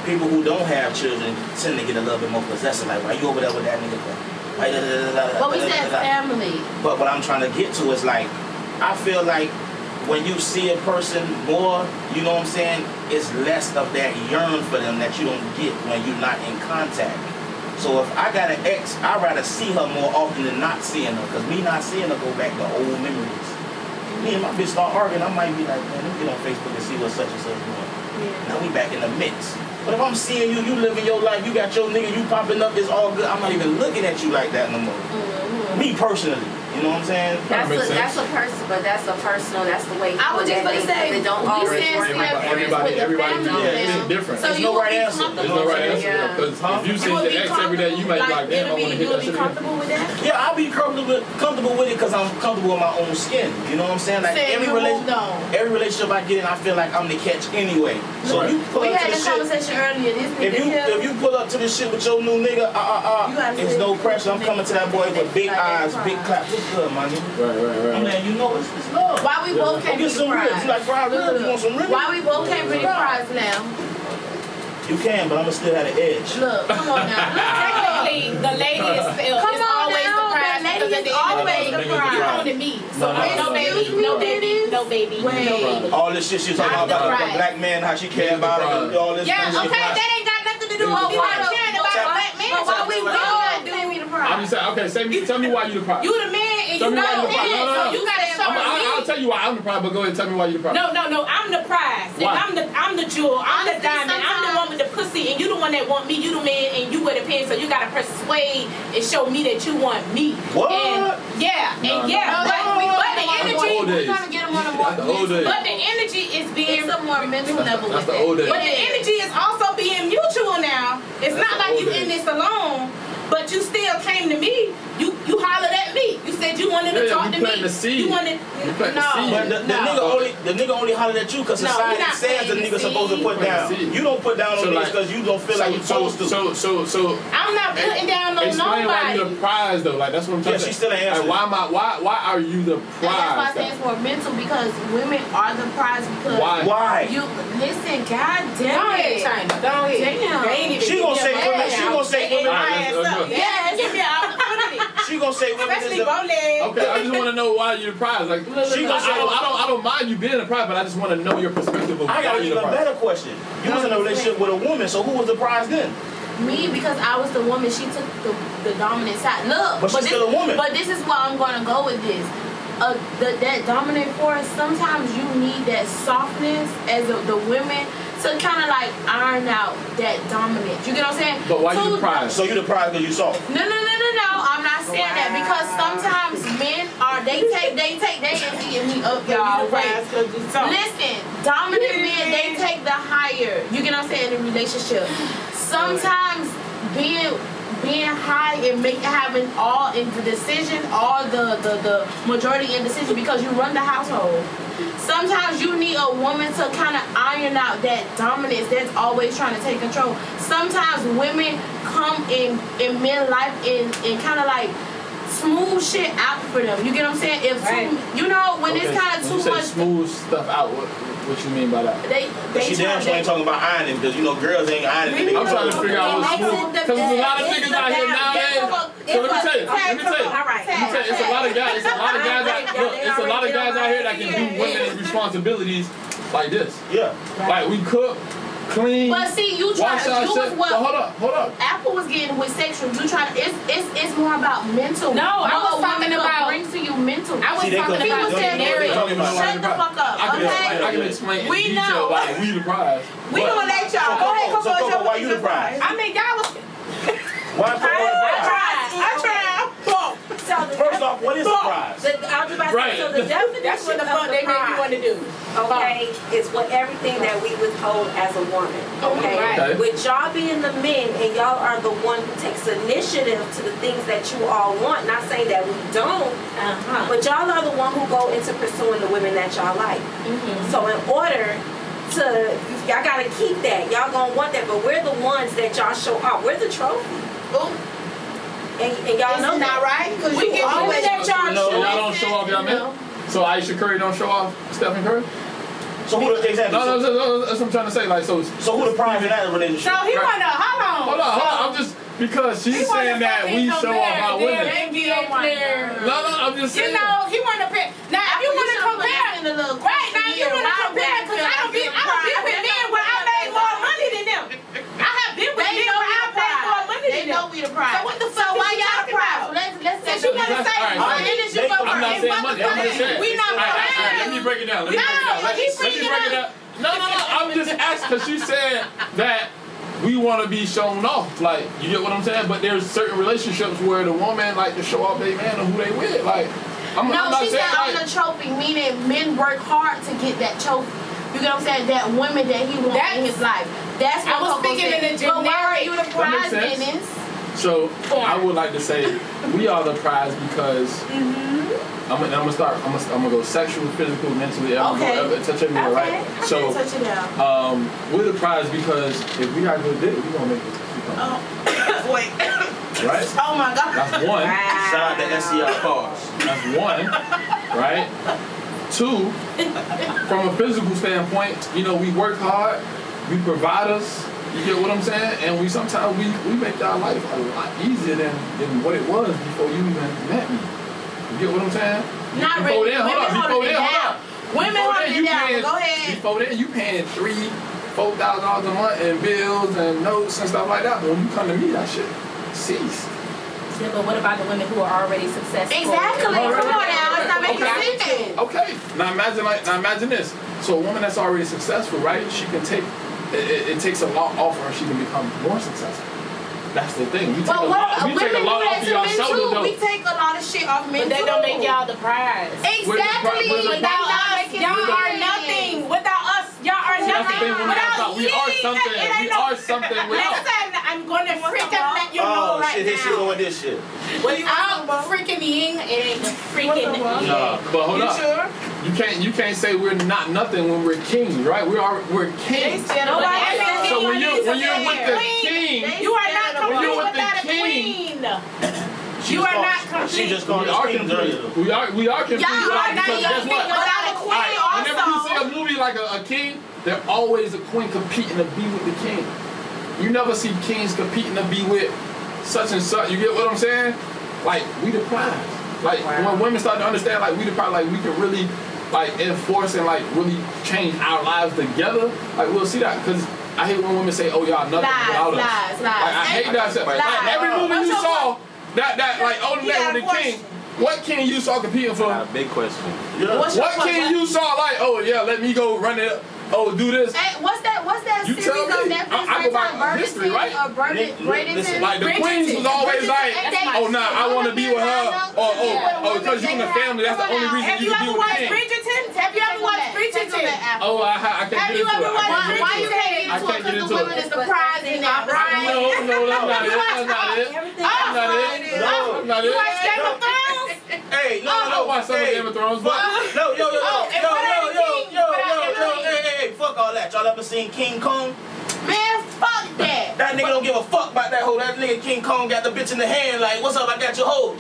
People who don't have children tend to get a little bit more possessive. Like, why you over there with that nigga for? Why da, da, da, da, da, But we da, da, said da, da. family. But what I'm trying to get to is like, I feel like when you see a person more, you know what I'm saying, it's less of that yearn for them that you don't get when you're not in contact. So if I got an ex, I'd rather see her more often than not seeing her, because me not seeing her go back to old memories. Me and my bitch start arguing, I might be like, man, let me get on Facebook and see what such and such doing. Yeah. Now we back in the mix. But if I'm seeing you, you living your life, you got your nigga, you popping up, it's all good. I'm not even looking at you like that no more. Mm-hmm. Me personally, you know what I'm saying? That's makes a person, but that's a personal. That's the way. I was just that gonna say, they don't we always said work like that. Everybody Yeah, is different. So There's you no would right be answer. There's comfortable no with right that? answer. Yeah. Because if you see would your be ex every day, you might be like, damn, I want to hit you that would shit be again. comfortable with that? Yeah, I'll be comfortable with it because I'm comfortable with my own skin. You know what I'm saying? Like Saying you moved on. every relationship I get in, I feel like I'm the catch anyway. So if you pull We up to had the this shit. conversation earlier. This If you pull up to this shit with your new nigga, You gotta it's say no it. pressure. I'm coming to that boy with big Like eyes, that big pride. clap. What's good, my nigga? Right. I'm letting you know it's love. Why we both Go can't get be some ribs. You like fried ribs? You want some ribs? Why we both can't be the prize now? You can, but I'ma still have the edge. Look, come on now. Technically, the lady is Come on always now, the prize. the lady because at is the end of always day, the you prize. own to me. So No, no baby, excuse me, no baby, ladies. no baby, no Wait. baby. All this shit she's talking I'm the about prize. the black man, how she care about it, all this. Yeah, shit. okay, that ain't got nothing to do with me not caring about a black man. But why we You both not can't doing be the I'm prize? just saying, okay, tell me why you the prize. You the man and Tell you me why not you the the prize. man, No, so no. you gotta show I'll me. tell you why I'm the prize, but go ahead and tell me why you the prize. No, I'm the prize. And Why? I'm the jewel. I'm the Honestly, diamond. I'm the sometimes- one with the pussy, and you the one that want me. You the man, and you wear the pants. So you gotta persuade and show me that you want me. What? And yeah, No, and yeah, no, but we the want them on the old energy, days. We're trying to get them on a more That's the old days. but the energy is being. It's a more mental level That's with the old days. But the energy is also being mutual now. It's That's not the like old you days. in this alone, but you still came to me. You hollered at me. You said you wanted to Yeah, talk you to planting me. the seed. You wanted You planting the seed. But the nigga only hollered at you because No, society he not says the planting nigga the supposed to seed. put down. Planting the seed. You don't put down on So, niggas like- because you don't feel like you're supposed to. So I'm not putting down on explain why you nobody. the prize though. Like that's what I'm trying Yeah, to say. she still ain't answered. Like, why are you the And that's why I prize? say though? it's more mental because women are the prize because Why? Why? you listen, god Go damn ahead, it. China. Go ahead. Damn. They ain't even She give gonna me say a women- breakdown. she gonna say They ate women- my Alright, ass let's up. go. Yeah, give me an opportunity. She gonna say women is Especially the. Bowleg. Okay, I just want to know why you're the prize. Like, She gonna say- I don't mind you being the prize, but I just want to know your perspective of I why got an you're the even prize. better question. You was in a relationship with a woman, so who was the prize then? Me, because I was the woman, she took the dominant side. Look, But she's still a woman. But this is why I'm gonna go with this. That dominant force. Sometimes you need that softness as the women to kind of like iron out that dominance. You get what I'm saying? But why you To- deprived? So you the prize because you soft. No. I'm not saying that because sometimes men are they and me up, y'all. Wait. Listen, dominant men, they take the higher. You get what I'm saying in a relationship. Sometimes being high and having all in the decision, all the majority in decision because you run the household. Sometimes you need a woman to kind of iron out that dominance that's always trying to take control. Sometimes women come in men life and kind of like smooth shit out for them. You get what I'm saying? If you know when it's kind of When too you say much. smooth stuff out. What you mean by that? They She damn sure ain't talking about ironing because you know girls ain't ironing. I'm trying to figure out what's smooth because there's a lot of niggas out here nowadays. So let me tell you. It's a lot of guys. It's a lot of guys out here that can do women's responsibilities like this. Yeah. Like we cook, clean. But see, you try wash to our do shit. what But hold up. Apple was getting with sexual. You try to. It's more about mental. No, I What was a talking woman about- brings to you mental. I was See, they talking could- about People said generic. Shut the fuck up, I okay? can explain in We detail know. why we the prize. We But- gonna let So y'all. Go ahead, Coco, Coco. why you the prize? I mean, y'all was. Why Coco the prize? I tried. So the First off, what is the prize? I was about to Right. say, so the definition That's what the of fuck the they make you prize, want to do. okay, is what everything that we withhold as a woman, okay? Right. Okay. With y'all being the men and y'all are the one who takes initiative to the things that you all want, not saying that we don't, but y'all are the one who go into pursuing the women that y'all like. So in order to, y'all gotta keep that, y'all gonna want that, but we're the ones that y'all show off. We're the trophy. And y'all know It's not that. right because We you can always do that, y'all. So y'all don't show off y'all men? So Aisha Curry don't show off Stephen Curry? So who the exactly? No, that's what I'm trying to say. Like, so So who the prize in that relationship? So he wanna hold on. I'm just because she's saying that we show off our women. No, I'm just You saying. know, he want to compare. Now, if you want to compare, right now you want to compare because I don't be with men where I made more money than them. I have been with men where I made more money They than them. know we the prize. So what the fuck? why is you y'all talking prize? about? Let's Since you want to say, All right, oh, then it's you go I'm not first. saying money. I'm just saying. We not All right, let me break it down. Let me break it down. No, I'm just asking because she said that we want to be shown off. Like, you get what I'm saying? But there's certain relationships where the woman like to show off their man or who they with. Like, I'm No, not she saying said on like, the trophy, meaning men work hard to get that trophy. You get what I'm saying? That women that he wants in his life. That's what I was Coco speaking said. in a But why are generic- you the That prize, makes sense. Dennis? So I would like to say we are the prize because I'm gonna go sexual, physical, mentally, Okay. touch everywhere, right? So Touch it out. we're the prize because if we got good dick, we gonna make it. Wait. Right? Oh my God. That's one. Shout out to SCI cars. That's one. Right? Two, from a physical standpoint, you know, we work hard, we provide us. You get what I'm saying? And we sometimes we make our life a lot easier than what it was before you even met me. You get what I'm saying? Not Before really. then, hold Women on. Before holding then, it hold down. on. Women Before holding then, it down. Go ahead. Before then, you paying $3,000-$4,000 a month in bills and notes and stuff like that. But when you come to me, that shit ceased. Yeah, but what about the women who are already successful? Exactly. Come on now. Let's not make Okay. it simple. Okay. Now imagine this. So a woman that's already successful, right? She can take. It takes a lot off her. She can become more successful. That's the thing. We take But a lot. We women take a lot do off that of to y'all men shoulders, too. though. We take a lot of shit off men But they too. don't make y'all the prize. Exactly. We're the Without They us, not y'all making are sense. nothing. Without us, y'all are See, that's the nothing. thing when we Without talk. We you, are something. it ain't We no- are something without. Listen, I'm gonna freaking let you know Oh right shit, his shit now. on this shit. Without freaking ying, it ain't the freaking ying. Nah, but hold You up. sure? You can't say we're not nothing when we're kings, right? We're kings. Nobody So when you're with the king, You are not when you're complete with the without a king, queen. You are not complete. She just we called are us kings earlier. complete. We are complete. Y'all are not because guess complete what? without a queen Alright, whenever you see also. a movie like a king, there's always a queen competing to be with the king. You never see kings competing to be with such and such. You get what I'm saying? Like, we the prize. Like, when women start to understand, like, we the prize, like, we can really, like, enforce and, like, really change our lives together. Like, we'll see that. Because I hate when women say, oh, y'all nothing without us. Lies. Like, I hate that shit. Like, every movie you saw, that like, older man with the king, what king you saw competing for? Big question. Yeah. What king you saw like, oh yeah, let me go run it up. oh, do this. Hey, what's that You series tell on me. Netflix? I go by history, right? Or Bradenton? Like the queens was always like, oh nah, I want to be with her, or because you in the family, that's the only reason Have you you can be ever with the watched king. Bridgerton? Have you ever watched Bridgerton? Oh, I can't Have get you into ever it. watched Why you can't get I into it? can't get Because the into women it. is the prize in that, right? No, that's not it. That's not it. That's not it. That's not You it. watch Game of Thrones? Hey, no, I watched some of Game of Thrones, but Hey, fuck all that. Y'all ever seen King Kong? Man, fuck that. That nigga don't give a fuck about that hoe. That nigga King Kong got the bitch in the hand like, what's up, I got your hoe.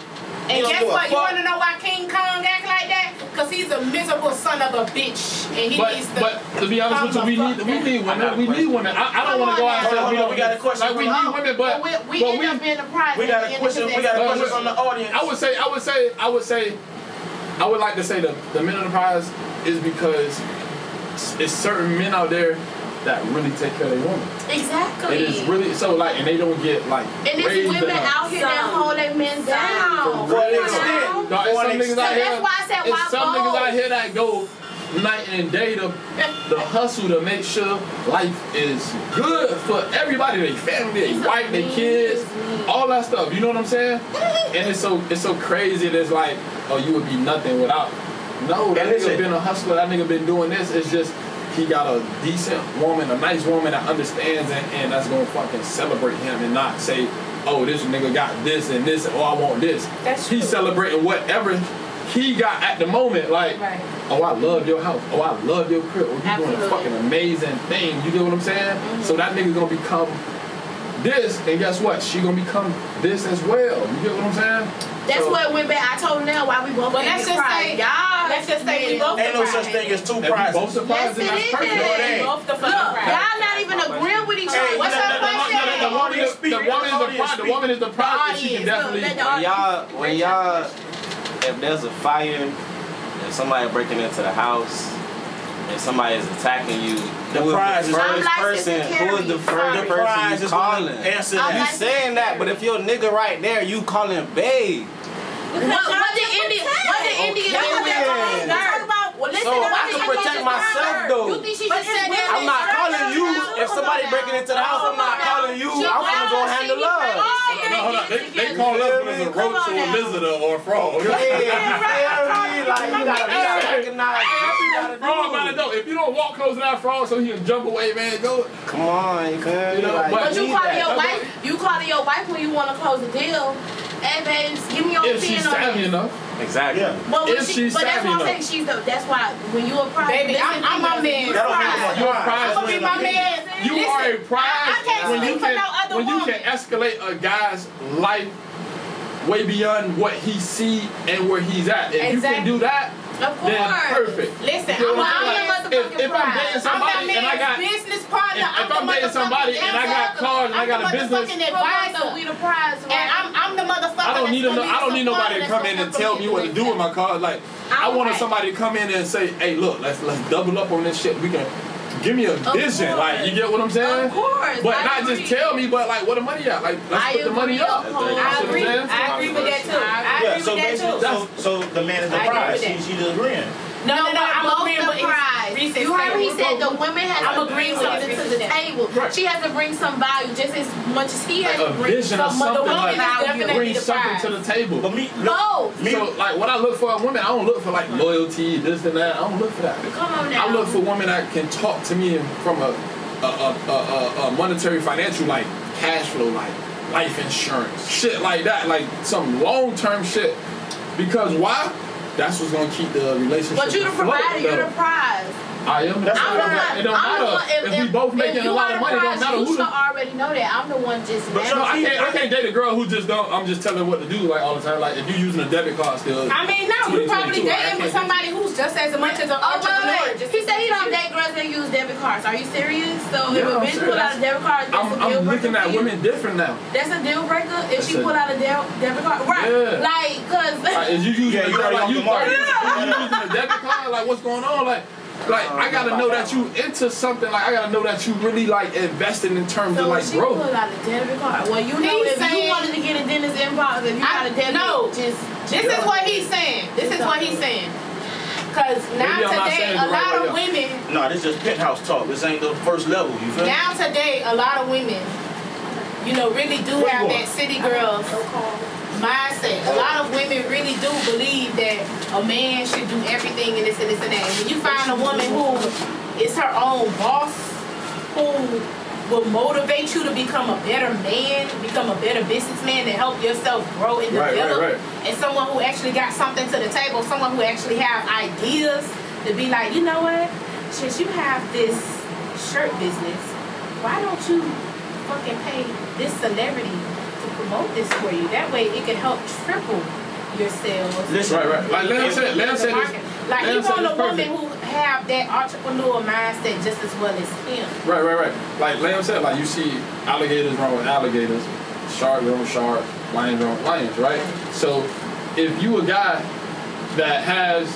And don't guess give a what? You fuck. want to know why King Kong act like that? Because he's a miserable son of a bitch. And he needs to... but to be honest with you, we need women. We need women. I don't want to go out and say we got a question. like we need women, but we end up being the prize. We got a question. We got a question from the audience. I would like to say the men of the prize is because it's certain men out there that really take care of their woman. Exactly. It is really so like, and they don't get like And raised it's women enough. out here that hold their men down. For an No, extent. it's some niggas out here. That's why I said why It's some niggas out here that go night and day to the hustle to make sure life is good for everybody, their family, their wife, their kids, all that stuff. You know what I'm saying? And it's so crazy. It's like, oh, you would be nothing without. No, that nigga been a hustler. That nigga been doing this. It's just he got a decent woman, a nice woman that understands and that's gonna fucking celebrate him and not say, oh, this nigga got this and this, oh, I want this. That's He's true. celebrating whatever he got at the moment. Like, Right. oh, I love your house. Oh, I love your crib. Oh, you doing a Absolutely. fucking amazing thing. You get what I'm saying? Mm-hmm. So that nigga's gonna become this, and guess what? She gonna become this as well. You get what I'm saying? That's So- what went back. I told Nell why we both But can't let's get just prize. say- Y'all, let's just say we both Ain't no such thing as two If we both prizes. surprised, then Yes, that's it perfect. is. No, it ain't. Both the Look, fucking prize. y'all not even agreeing with each other. Hey, What's no, up, no, no, question? The woman is the woman is the prize, and she can definitely. When y'all, if there's a fire, if somebody breaking into the house, if somebody is attacking you, The who is prize the is- first I'm licensed person? to Who is the carry. first The prize person you is gonna calling? answer I'm that. You licensed saying that, but if your nigga right there, you calling babe. What the Indian? Well, listen, So what I the can protect Indian myself heard. though. You think she just said that? I'm not calling you. If somebody breaking into the house, I'm not calling you. I'm gonna go handle love. No, hold on. They call us when it's a roach or a lizard or a frog. Yeah, you feel me? Like you gotta recognize what you gotta Frog about it do. though. If you don't walk close to that frog so he can jump away, man, go. Come on, you feel me? You know, Like, But you need calling that. your wife? You calling your wife when you want to close the deal? Hey, babes, give me your If she's opinion on savvy this. enough. Exactly. Yeah. But when If she, she's but that's savvy what I'm enough. saying. That's why when you a prize, Baby, listen, I'm my man. That don't Prize. make it You're a a prize. I'm gonna be my man. You Listen, are a prize I can't when speak you for can no other when you woman. can escalate a guy's life way beyond what he see and where he's at. If you can do that, Of course. then perfect. Listen, You know I'm what I'm not saying? the motherfucking If I'm prize. dating I'm somebody that and I man's got business partner. if I'm dating somebody and I got cars and I got a business, motherfucking advisor. We the prize, And I'm the motherfucker. I don't need that's I don't need nobody to come in and tell me what to do with my car. Like I wanted somebody to come in and say, "Hey, look, let's double up on this shit. We can give me a vision." course. Like you get what I'm saying? Of course. But I not agree. just tell me, but like where the money at? Like let's I put the money agree. up. I You know what I'm agree. saying? I agree with that too. I Yeah, agree so with that basically, too. so the man is the I agree prize. with that. She's agreeing. No, I'm both agreeing the with prize. Reese's You heard he statement. said the women has I'm to agreeing bring with something to Reese's the table. Right. She has to bring some value just as much as he has Like to a bring vision or some something woman like is definitely bring the something prize. to the table. But me, Both. me, So like when I look for a woman, I don't look for like loyalty, this and that. I don't look for that. Come on now. I look for women that can talk to me from a monetary financial like cash flow, like life insurance, shit like that, like some long-term shit. Because why? That's what's gonna keep the relationship. But you the afloat, provider, you're though. the prize. I am the That's I'm prize. not. It don't I'm the matter one. if we both making you a lot are of the money. It don't prize, matter you who. should already know that. I'm the one just. But No, I can't date a girl who just don't. I'm just telling her what to do like all the time. Like if you using a debit card still. I mean, no, you probably 2022, I dating with can't somebody who's just as much as an Oh, entrepreneur. wait. He said he don't date girls that use debit cards. Are you serious? So if Yeah, a I'm bitch serious. pull out a debit card, that's a deal I'm breaker looking for at you? women different now. That's a deal breaker if she That's pull out a debit card, right? Yeah. Like, cause Like, is you using Yeah, a you girl already like off you the mark. 30? You using a debit card? Like what's going on? Like I gotta know that you into something. Like I gotta know that you really like investing in terms of so like if she pull growth. out a debit card. Well, you know, He's if you saying- wanted to get a dentist impulse, if you got a debit, no. just This is what he's saying. This is what he's saying. Because now Maybe I'm not today, saying it a the right lot of way, women, No, this just penthouse talk. This ain't the first level. You feel me? now today, a lot of women, you know, really do Where you have going? that city girls mindset. A lot of women really do believe that a man should do everything and this and this and that. And when you find a woman who is her own boss, who will motivate you to become a better man, become a better businessman, to help yourself grow and Right, develop, right. and someone who actually got something to the table, someone who actually have ideas to be like, you know what, since you have this shirt business, why don't you fucking pay this celebrity to promote this for you? That way it can help triple your sales. Listen, Right. Like Lamb said this. Like Lamb you said want a this woman perfect. who have that entrepreneur mindset just as well as him. Right. Like Lamb said, like you see alligators run with alligators, shark run with shark, lions run with lions, right? So if you a guy that has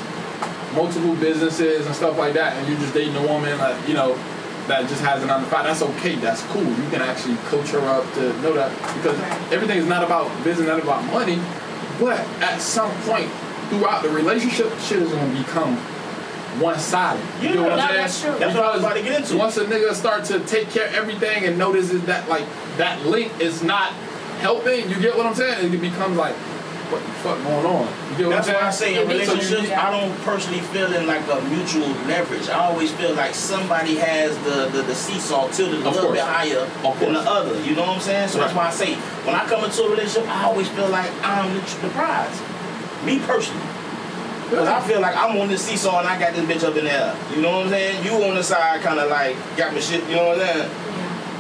multiple businesses and stuff like that, and you're just dating a woman, like, you know, that just has an 9 to 5, that's okay, that's cool. You can actually coach her up to know that, because everything is not about business, not about money, but at some point throughout the relationship, shit is gonna become one-sided. You know what I'm saying? that's true. That's what I was about to get into. Once a nigga start to take care of everything and notices that like that link is not helping, you get what I'm saying? It becomes like, what the fuck going on? You get what That's why I I'm say saying? in Yeah, relationships, yeah. I don't personally feel in like a mutual leverage. I always feel like somebody has the seesaw tilted a Of little course. bit higher Of than the course. other. You know what I'm saying? So that's why I say, when I come into a relationship, I always feel like I'm the prize. Me personally. Because I feel like I'm on this seesaw and I got this bitch up in there. You know what I'm saying? You on the side kind of like got me shit, you know what I'm saying?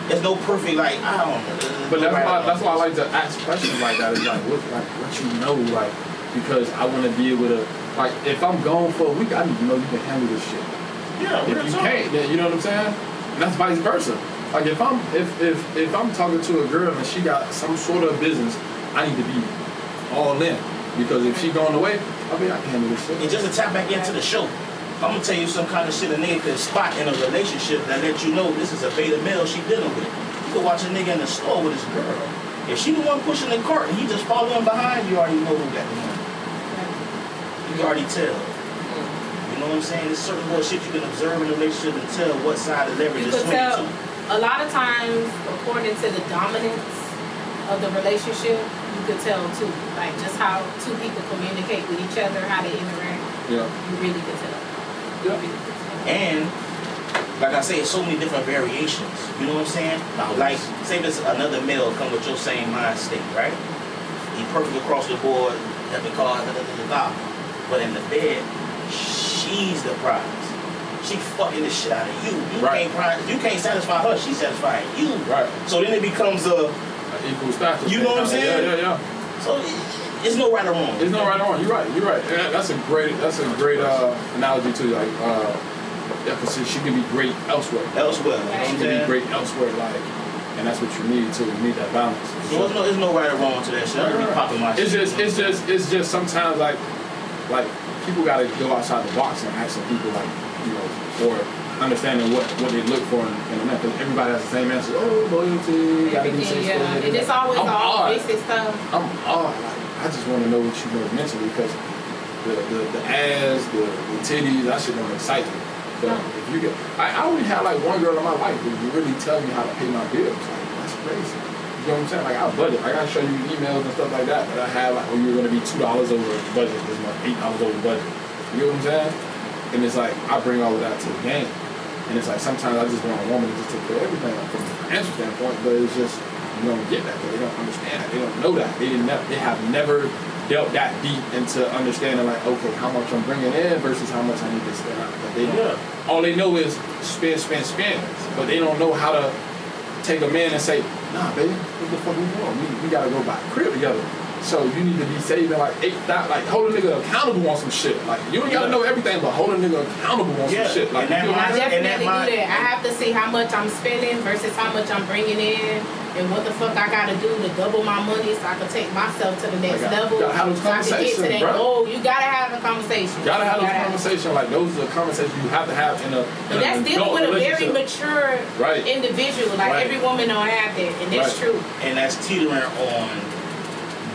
There's no perfect, like, I don't know. But that's why I like to ask questions like that. Is like what you know, like, because I want to be able to, like, if I'm gone for a week, I need to know you can handle this shit. Yeah, If you can't, then you know what I'm saying? And that's vice versa. Like if I'm talking to a girl and she got some sort of business, I need to be all in. Because if she going away, I mean I can handle this shit. And just to tap back into the show, I'm gonna tell you some kind of shit a nigga could spot in a relationship that let you know this is a beta male she dealing with. You could watch a nigga in the store with his girl. If she the one pushing the cart and he just following behind, you already know who got the money. You can already tell. You know what I'm saying? There's certain little shit you can observe in a relationship and tell what side of leverage You is could swinging tell to. a lot of times, according to the dominance of the relationship, you could tell too. Like just how two people communicate with each other, how they interact. Yeah. You really could tell. Yeah. You really could tell. And like I say, it's so many different variations. You know what I'm saying? Like, say there's another male come with your same mind state, right? He perfect across the board, have the car, but in the bed, she's the prize. She fucking the shit out of you. You can't satisfy her, she's satisfying you. Right. So then it becomes a, Equal status. You know what I'm saying? Yeah. so it's no right or wrong. There's no right or wrong. You're right. And that's a great analogy to like yeah, because she can be great elsewhere. Elsewhere, you know what She I'm can be saying? great elsewhere, like, and that's what you need to need that balance. So there's no right or wrong to that shit. I don't be popping my shit. It's just sometimes like people gotta go outside the box and ask some people like, you know, or understanding what they look for in a man, because everybody has the same answer. Oh, loyalty, gotta be Everything, faithful. yeah. And it's always I'm all odd. basic stuff. I'm odd. Like, I just want to know what you know mentally, because the ass, the titties, that shit don't excite me. But if you get, I only had like one girl in my life who really tell me how to pay my bills. Like, that's crazy. You know what I'm saying? Like, I budget. I gotta show you emails and stuff like that. But I have like, oh, you're gonna be $2 over budget this month, $8 over budget. You know what I'm saying? And it's like I bring all of that to the game. And it's like sometimes I just want a woman to just take care of everything from a financial standpoint, but it's just you don't get that. They don't understand that. They don't know that. They have never dealt that deep into understanding like, okay, how much I'm bringing in versus how much I need to spend out. But they don't. All they know is spend. But they don't know how to take a man and say, nah, baby, what the fuck we doing? We gotta go buy a crib together. So you need to be saving like $8,000, like hold a nigga accountable on some shit. Like you don't gotta know everything, but hold a nigga accountable on some shit. Like And that you know what I'm I saying? definitely do that. I have to see how much I'm spending versus how much I'm bringing in, and what the fuck I gotta do to double my money so I can take myself to the next level. You gotta have those so I can get to conversations, that bro. goal. You gotta have a conversation. You gotta have those conversations. Like those are the conversations you have to have in a. And that's dealing with a very mature individual. Like Right. every woman don't have that, and that's Right. true. And that's teetering on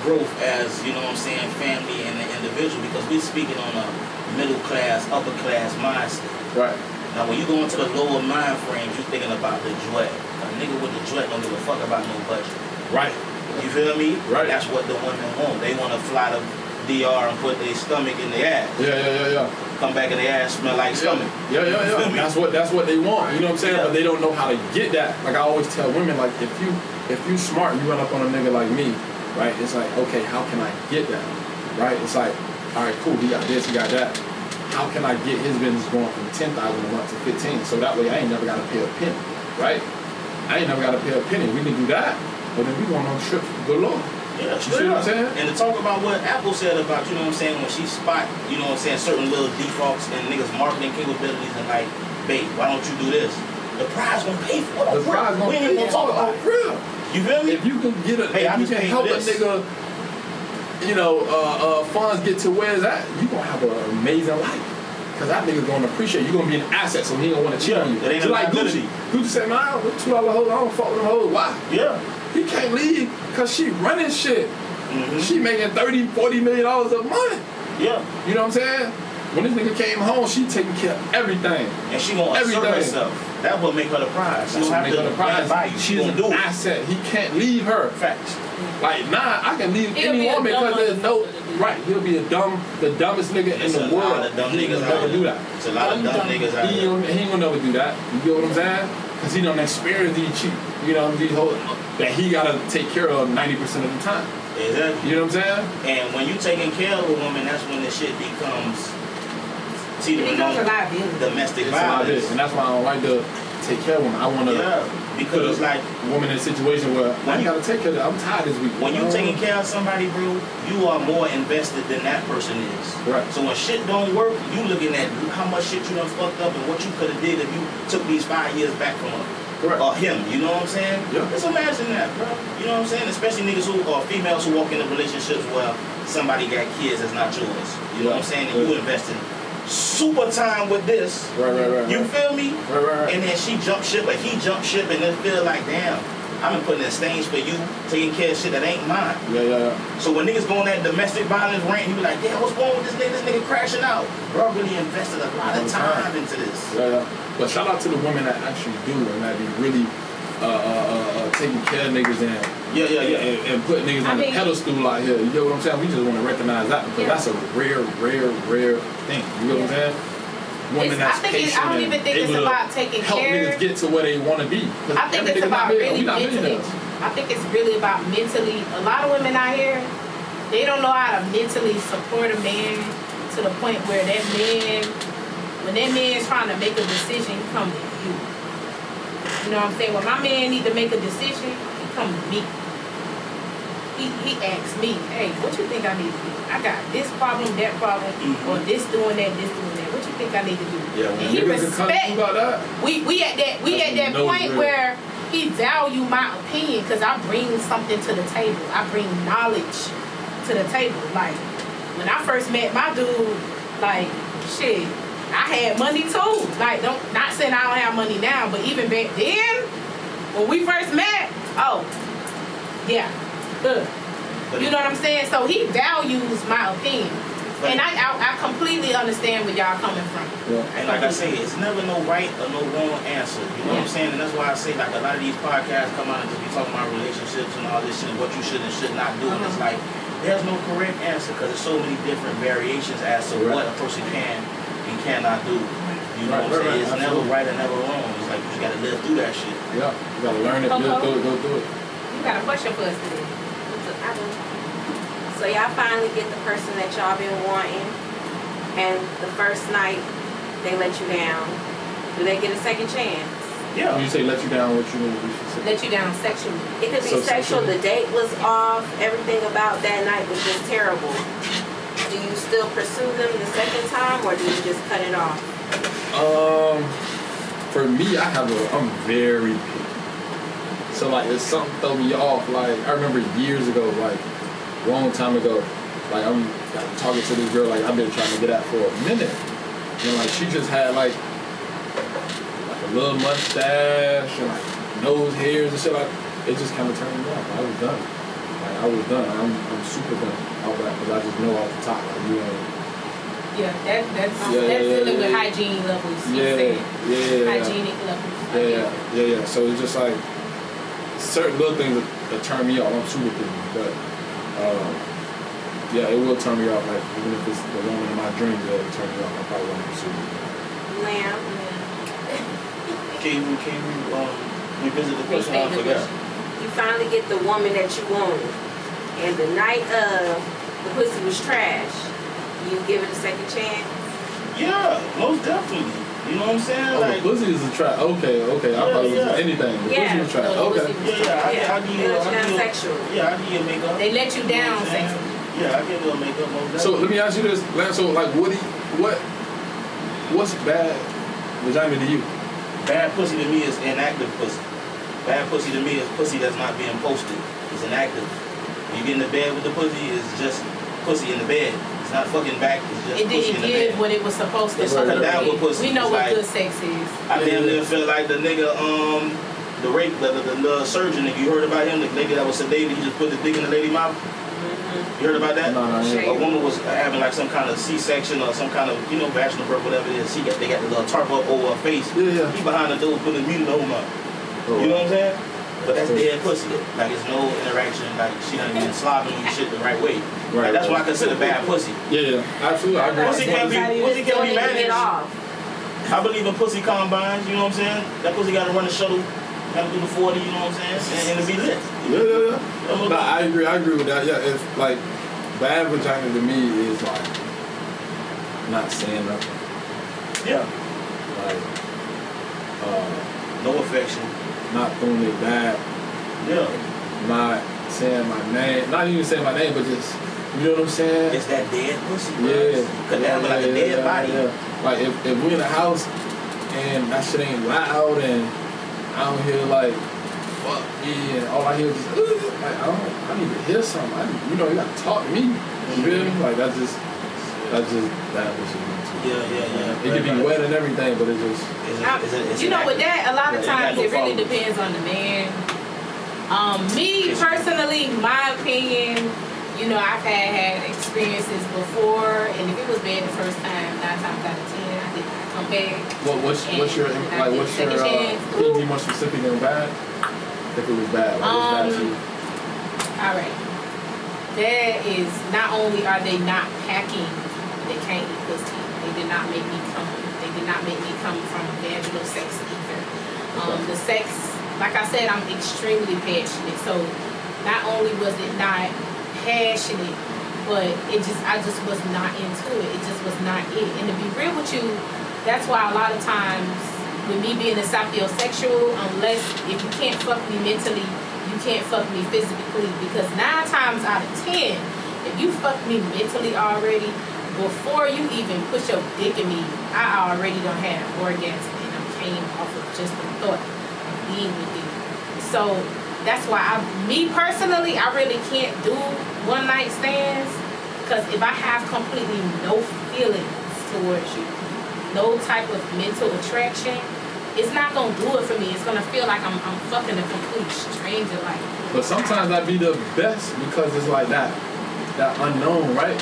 growth as, you know what I'm saying, family and the individual, because we're speaking on a middle class, upper class mindset. Right. Now, when you go into the lower mind frames, you're thinking about the dread. A nigga with the dread don't give a fuck about no budget. Right. You feel me? Right. That's what the women want. They want to fly to DR and put their stomach in their ass. Yeah. Come back and their ass smell like stomach. Yeah. That's what they want. You know what I'm saying? Yeah. But they don't know how to get that. Like I always tell women, like if you smart and you run up on a nigga like me, right? It's like, okay, how can I get that? Right? It's like, all right, cool, he got this, he got that. How can I get his business going from 10,000 a month to 15? So that way I ain't never gotta pay a penny, right? I ain't never gotta pay a penny. We can do that, but then we going on trips, good Lord. Yeah, You see what I'm saying? And to talk about what Apple said about, you know what I'm saying, when she spot, you know what I'm saying, certain little defaults in niggas' marketing capabilities and like, babe, why don't you do this? The prize gonna pay for it. The prize gonna we ain't pay gonna talk about it. real. You feel me? If you can get a, Hey, I if you just can paid help for a this. nigga, you know, funds get to where it's at, you gonna have an amazing life. Cause that nigga gonna appreciate you. Gonna be an asset, so he don't wanna cheat on you. It ain't Just a like liability. Gucci. Gucci said, man, with $2 hoes, I don't fuck with them hoes. Why? Yeah. He can't leave cause she running shit. Mm-hmm. She making $30-40 million a month. Yeah. You know what I'm saying? When this nigga came home, she taking care of everything. And she gonna assert Everything. herself. That's what make her the prize. She That's don't what have make to her the prize. buy you. She She's gonna an do it. asset. He can't leave her. Facts. Like, nah, I can leave He'll any be a woman dumb because there's no motherfucker to do right. He'll be the dumbest nigga It's in a the world. lot of dumb He niggas will out never here. do that. It's a lot of dumb niggas out He here. ain't gonna never do that. You get what I'm saying? Because he don't experience these cheap, you know, these whole that he gotta take care of 90% of the time. Exactly. You know what I'm saying? And when you taking care of a woman, that's when the shit becomes It becomes a liability. domestic It's a lot of violence. this, and that's why I don't like to take care of women. I want to Yeah, because it's like a woman in a situation where I ain't gotta take care of that. I'm tired this week. when you taking care of somebody, bro, you are more invested than that person is. Right. So when shit don't work, you looking at how much shit you done fucked up and what you could have did if you took these 5 years back from her. Correct. Or him, you know what I'm saying? Yeah. Just imagine that, bro. You know what I'm saying? Especially niggas who or females who walk into relationships where somebody got kids that's not yours. You know what I'm saying? And you investing super time with this. Right. You feel me? Right. And then she jump ship, or he jump ship, and then feel like, damn, I've been putting in stains for you, taking care of shit that ain't mine. Yeah. So when niggas go on that domestic violence rant, he be like, damn, what's wrong with this nigga? This nigga crashing out. Bro, really invested a lot of time into this. Yeah. But shout out to the women that actually do and that be really taking care of niggas and and putting niggas on the pedestal out here. You get what I'm saying? We just want to recognize that because that's a rare thing. You get what I'm saying? Women that's patient I don't even think it's able to about taking help care. niggas get to where they want to be. I think it's about really mentally. I think it's really about mentally. A lot of women out here, they don't know how to mentally support a man to the point where that man, when that man's trying to make a decision, he come to you. You know what I'm saying? When my man need to make a decision, he come to me. He asks me, hey, what you think I need to do? I got this problem, that problem, or this doing that. What you think I need to do? Yeah, and he respect. We at that point where he value my opinion because I bring something to the table. I bring knowledge to the table. Like when I first met my dude, like shit, I had money too. Like not saying I don't have money now, but even back then, when we first met, yeah. You know what I'm saying? So he values my opinion. And I completely understand where y'all coming from. Yeah. And like I say, it's never no right or no wrong answer. You know what I'm saying? And that's why I say like a lot of these podcasts come out and just be talking about relationships and all this shit, what you should and should not do. And it's like, there's no correct answer because there's so many different variations as to what a person can and cannot do. You know what I'm saying? It's never right or never wrong. It's like you just gotta live through that shit. Yeah, you gotta learn it, live through it, go through it. You got a question for us today. So y'all finally get the person that y'all been wanting, and the first night they let you down. Do they get a second chance? Yeah. When you say let you down, what you mean? Let you down sexually. It could be So sexual. sexually? The date was off. Everything about that night was just terrible. Do you still pursue them the second time, or do you just cut it off? For me, I'm very picky. So like, if something throw me off, like I remember years ago, like a long time ago, like I'm talking to this girl, like I've been trying to get at for a minute, and like she just had like a little mustache and like nose hairs and shit. Like it just kind of turned me off. I was done. Like I was done. I'm super done off that because I just know off the top, like, you know. Yeah, that's Yeah, dealing with yeah. hygiene levels. You Yeah, said. yeah. Hygienic levels. Yeah. So it's just like certain little things that turn me off. I'm super picky, but yeah, it will turn me off. Like even if it's the woman in my dreams, it'll turn me off. I probably won't pursue it. Lamb. Can you revisit the question? I forgot. You finally get the woman that you wanted, and the night of the pussy was trash. You give it a second chance. Yeah, most definitely. You know what I'm saying? Oh, Like, the pussy is a trap. Okay. I thought it was anything. The Yeah. pussy was trap. No, the Okay. pussy- I give you sexual. Yeah, I give you a makeup. They let you know down what I'm saying? sexually. Yeah, I give you a makeup. Most So definitely. let me ask you this, Lance. So like, what's bad vagina to you? Bad pussy to me is inactive pussy. Bad pussy to me is pussy that's not being posted. It's inactive. When you get in the bed with the pussy, it's just pussy in the bed. It's not fucking back. It's just It pussy didn't in the give bed. what it was supposed to. It's like a give. dabble pussy. We know It's what like- good sex is. I damn near feel like the nigga, the rape, the surgeon nigga. You heard about him? The lady that was sedated, he just put the dick in the lady mouth. You heard about that? No, I ain't. A woman was having like some kind of C-section or some kind of, vaginal birth, whatever it is. They got the little tarp up over her face. Yeah. He behind the door putting a needle in her mouth. Oh, You know what I'm saying? But that's dead pussy. Like it's no interaction. Like she not even slobbing you shit the right way. Right. Like, that's why I consider bad pussy. Yeah. Absolutely. I agree. Pussy can't be Get managed. off. I believe in pussy combines. You know what I'm saying? That pussy got to run the shuttle. Got to do the 40. You know what I'm saying? And it be lit. Yeah. No, I agree with that. Yeah. If like bad vagina to me is like not saying nothing. Yeah. Like No affection. not throwing it back. Yeah. Not saying my name. Not even saying my name, but just you know what I'm saying. It's that dead pussy. Yeah. Cause that be like a dead body. Yeah. Like if we in the house and that shit ain't loud and I don't hear like fuck me and all I hear is just like I need to hear something. You gotta talk to me. You feel me? Like that's just that was too. Yeah. It can be wet and everything, but it just With that, a lot of Yeah, times it it got no really problems. depends on the man. Me personally, my opinion, I've had experiences before, and if it was bad the first time, 9 times out of 10, I did not come back. what's your Second chance. can you be more specific than bad? If it was bad, like what's bad to you? All right. That is, not only are they not packing, they can't eat pussy. They did not make me come. They did not make me come from vaginal sex either. The sex, like I said, I'm extremely passionate. So not only was it not passionate, but I just was not into it. It just was not it. And to be real with you, that's why a lot of times with me being a sapiosexual, unless if you can't fuck me mentally, you can't fuck me physically, because 9 times out of 10, if you fuck me mentally already, before you even put your dick in me, I already don't have orgasm and I came off of just the thought of being with you. So that's why me personally, I really can't do one night stands, because if I have completely no feelings towards you, no type of mental attraction, it's not gonna do it for me. It's gonna feel like I'm fucking a complete stranger. Like, But sometimes that'd be the best because it's like that unknown, right?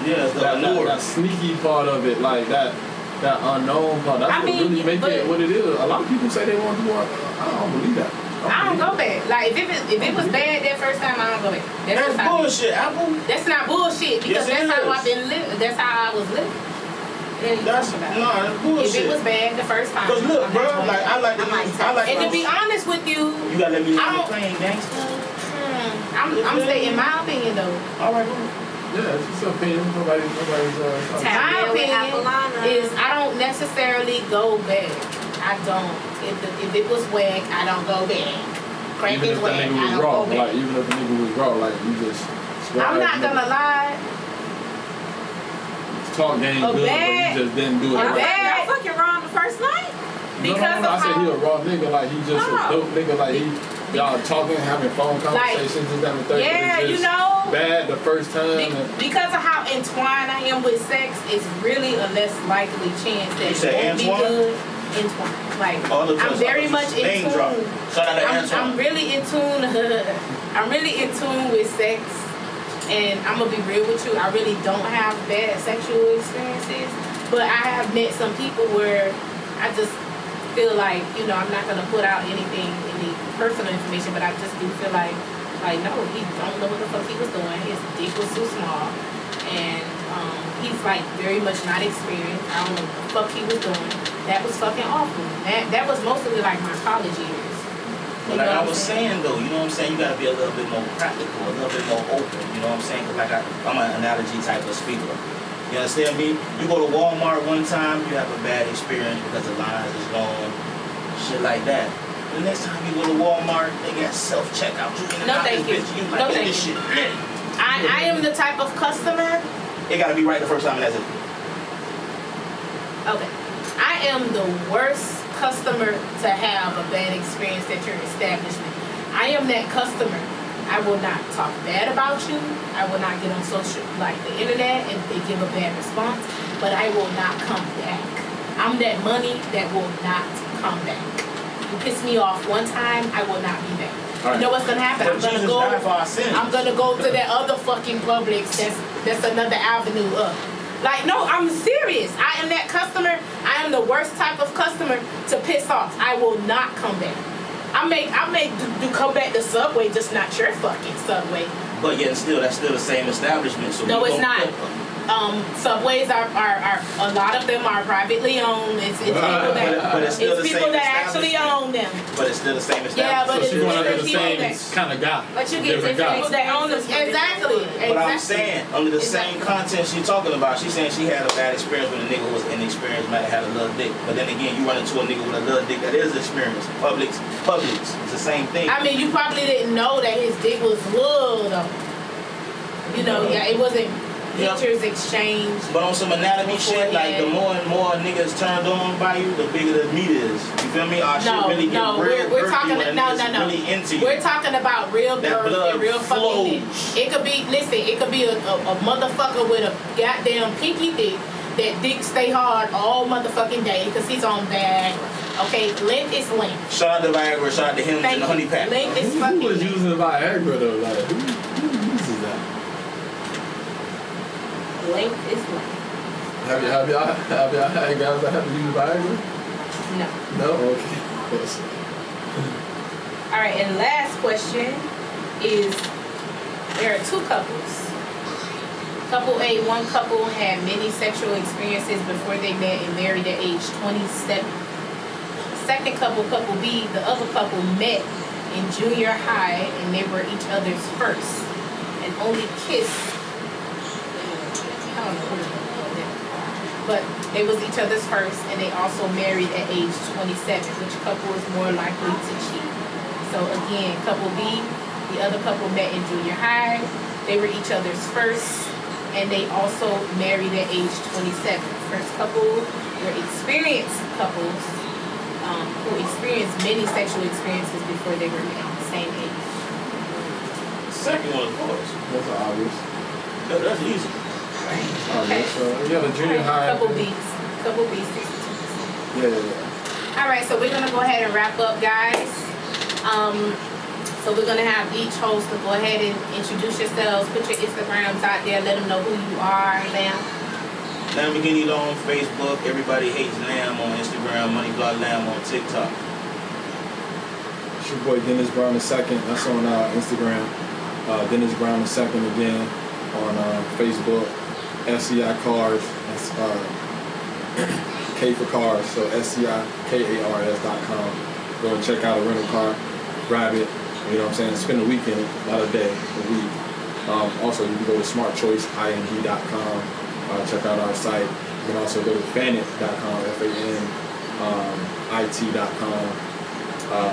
Yeah, it's the That allure. sneaky part of it, like that unknown part. That's I what mean, really make but- it what it is. A lot of people say they want to do it. I don't believe that. I don't go back. Like, if it was bad that first time, I don't go back. That's just how it is. bullshit, Apple. That's not bullshit, because Yes, it that's how is. I've been living. That's how I was living. What are you That's talking about? that's If bullshit. it was bad the first time, Cause look, I'm bro, not going like back. I like And to be honest with you, you gotta let me I know don't- playing gangster. I'm stating my opinion though. All right, Yeah, it's just an opinion. Nobody's My Tap in with opinion Apollonia. is I don't necessarily go back. I don't. If it was whack, I don't go back. Crack even is if whack, that I nigga was don't raw, go back. like even if the nigga was raw, like you just. I'm not gonna lie. Talk game A good, bad- but you just didn't do it a right. bad- Y'all fucking wrong the first night? Because no, of I said how- he a raw nigga, like he just a No. dope nigga, like y'all talking, having phone conversations, this, that, and the third. Yeah, but it's you just know. bad the first time. And, Because of how entwined I am with sex, it's really a less likely chance that You it say won't be Antoine? good. Entwined. Like, All the I'm very much in name tune. drop. Shout out to I'm Antoine. really in tune. I'm really in tune with sex, and I'm gonna be real with you. I really don't have bad sexual experiences, but I have met some people where I just feel like, you know, I'm not gonna put out anything, any personal information, but I just do feel like no, he don't know what the fuck he was doing. His dick was too small, and he's like very much not experienced. I don't know what the fuck he was doing. That was fucking awful. That was mostly like my college years. But like I was saying though, you know what I'm saying? You gotta be a little bit more practical, a little bit more open. You know what I'm saying? Cause like I'm an analogy type of speaker. You understand me? You go to Walmart one time, you have a bad experience because the lines is long, shit like that. The next time you go to Walmart, they got self-checkout. You in and No, out thank this you. bitch, you No, like thank this you. shit. I am the type of customer. It gotta be right the first time, and that's it. Okay. I am the worst customer to have a bad experience at your establishment. I am that customer. I will not talk bad about you. I will not get on social, like the internet, and they give a bad response. But I will not come back. I'm that money that will not come back. You piss me off one time, I will not be back. Right. You know what's gonna happen? But I'm gonna Jesus go. died for our sins. I'm gonna go to that other fucking Publix. That's another avenue up. Like, no, I'm serious. I am that customer. I am the worst type of customer to piss off. I will not come back. I may do come back to Subway, just not your fucking Subway. But yet still, that's still the same establishment. So No, we it's don't not. put- Subways are a lot of them are privately owned. It's people that But it's still the people same that actually own them. But it's still the same establishment. Yeah, but So it's she's going after the different people same kind of guy. But you get Different different guy. people that own them. Exactly. But I'm Exactly. saying, under the same Exactly. content she's talking about, she's saying she had a bad experience when a nigga was inexperienced, might have had a little dick. But then again, you run into a nigga with a little dick that is experienced. Publix. It's the same thing. I mean, you probably didn't know that his dick was little though. You know, yeah, it wasn't Yeah. pictures exchanged. But on some anatomy shit, like the more and more niggas turned on by you, the bigger the meat is. You feel me? Our shit really get real we're girthy talking when a no, nigga's no, no. really into you. We're talking about real That girth blood and real fucking flows. dick. It could be, listen, it could be a motherfucker with a goddamn pinky dick. That dick stay hard all motherfucking day because he's on Viagra. Okay, length is length. Shout out to Viagra, shout out to him Thank and the you. honey pack. Length is Who fucking was length. using Viagra though? Like who uses that? Length is length. Have y'all had guys that have to use Viagra? No. No. Okay. Yes. All right, and last question is: there are two couples. Couple A, one couple had many sexual experiences before they met and married at age 27. Second couple, couple B, the other couple met in junior high and they were each other's first and only kissed. I don't know who it was, but they was each other's first and they also married at age 27. Which couple is more likely to cheat? So again, couple B, the other couple met in junior high. They were each other's first. And they also married at age 27. First couple were experienced couples who experienced many sexual experiences before they were at the same age. Second one, of course. That's obvious. That's easy. Okay. So you have a junior high. Couple B's. Couple B's, 62%. Yeah. All right, so we're gonna go ahead and wrap up, guys. So we're gonna have each host to go ahead and introduce yourselves, put your Instagrams out there, let them know who you are, Lamb. Lamborghini on Facebook. Everybody hates Lamb on Instagram. Money Block Lamb on TikTok. It's your boy Dennis Brown II. That's on Instagram. Dennis Brown II again on Facebook. SCI Cars. That's K for cars. So SCIKARS.com. Go and check out a rental car. Grab it. You know what I'm saying? Spend the weekend, not a day, a week. Also, you can go to smartchoiceing.com. Check out our site. You can also go to fanit.com, FANIT.com.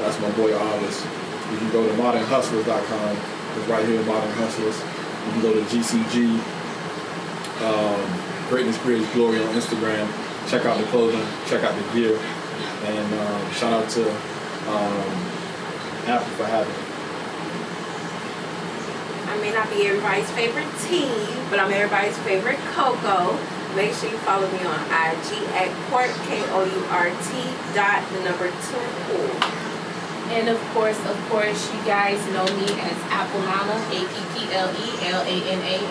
That's my boy August. You can go to modernhustlers.com. It's right here, Modern Hustlers. You can go to GCG, Greatness Creates Glory on Instagram. Check out the clothing, check out the gear, and shout out to Apple for having it. I may not be everybody's favorite tea, but I'm everybody's favorite cocoa. Make sure you follow me on IG at Court, KOURT .2. And of course, you guys know me as Applelana, APPLELANA,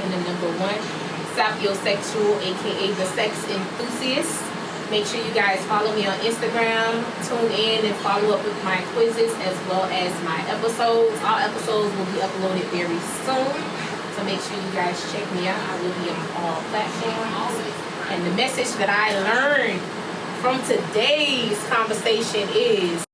and the number 1. Sapiosexual, aka the sex enthusiast. Make sure you guys follow me on Instagram. Tune in and follow up with my quizzes as well as my episodes. All episodes will be uploaded very soon. So make sure you guys check me out. I will be on all platforms. And the message that I learned from today's conversation is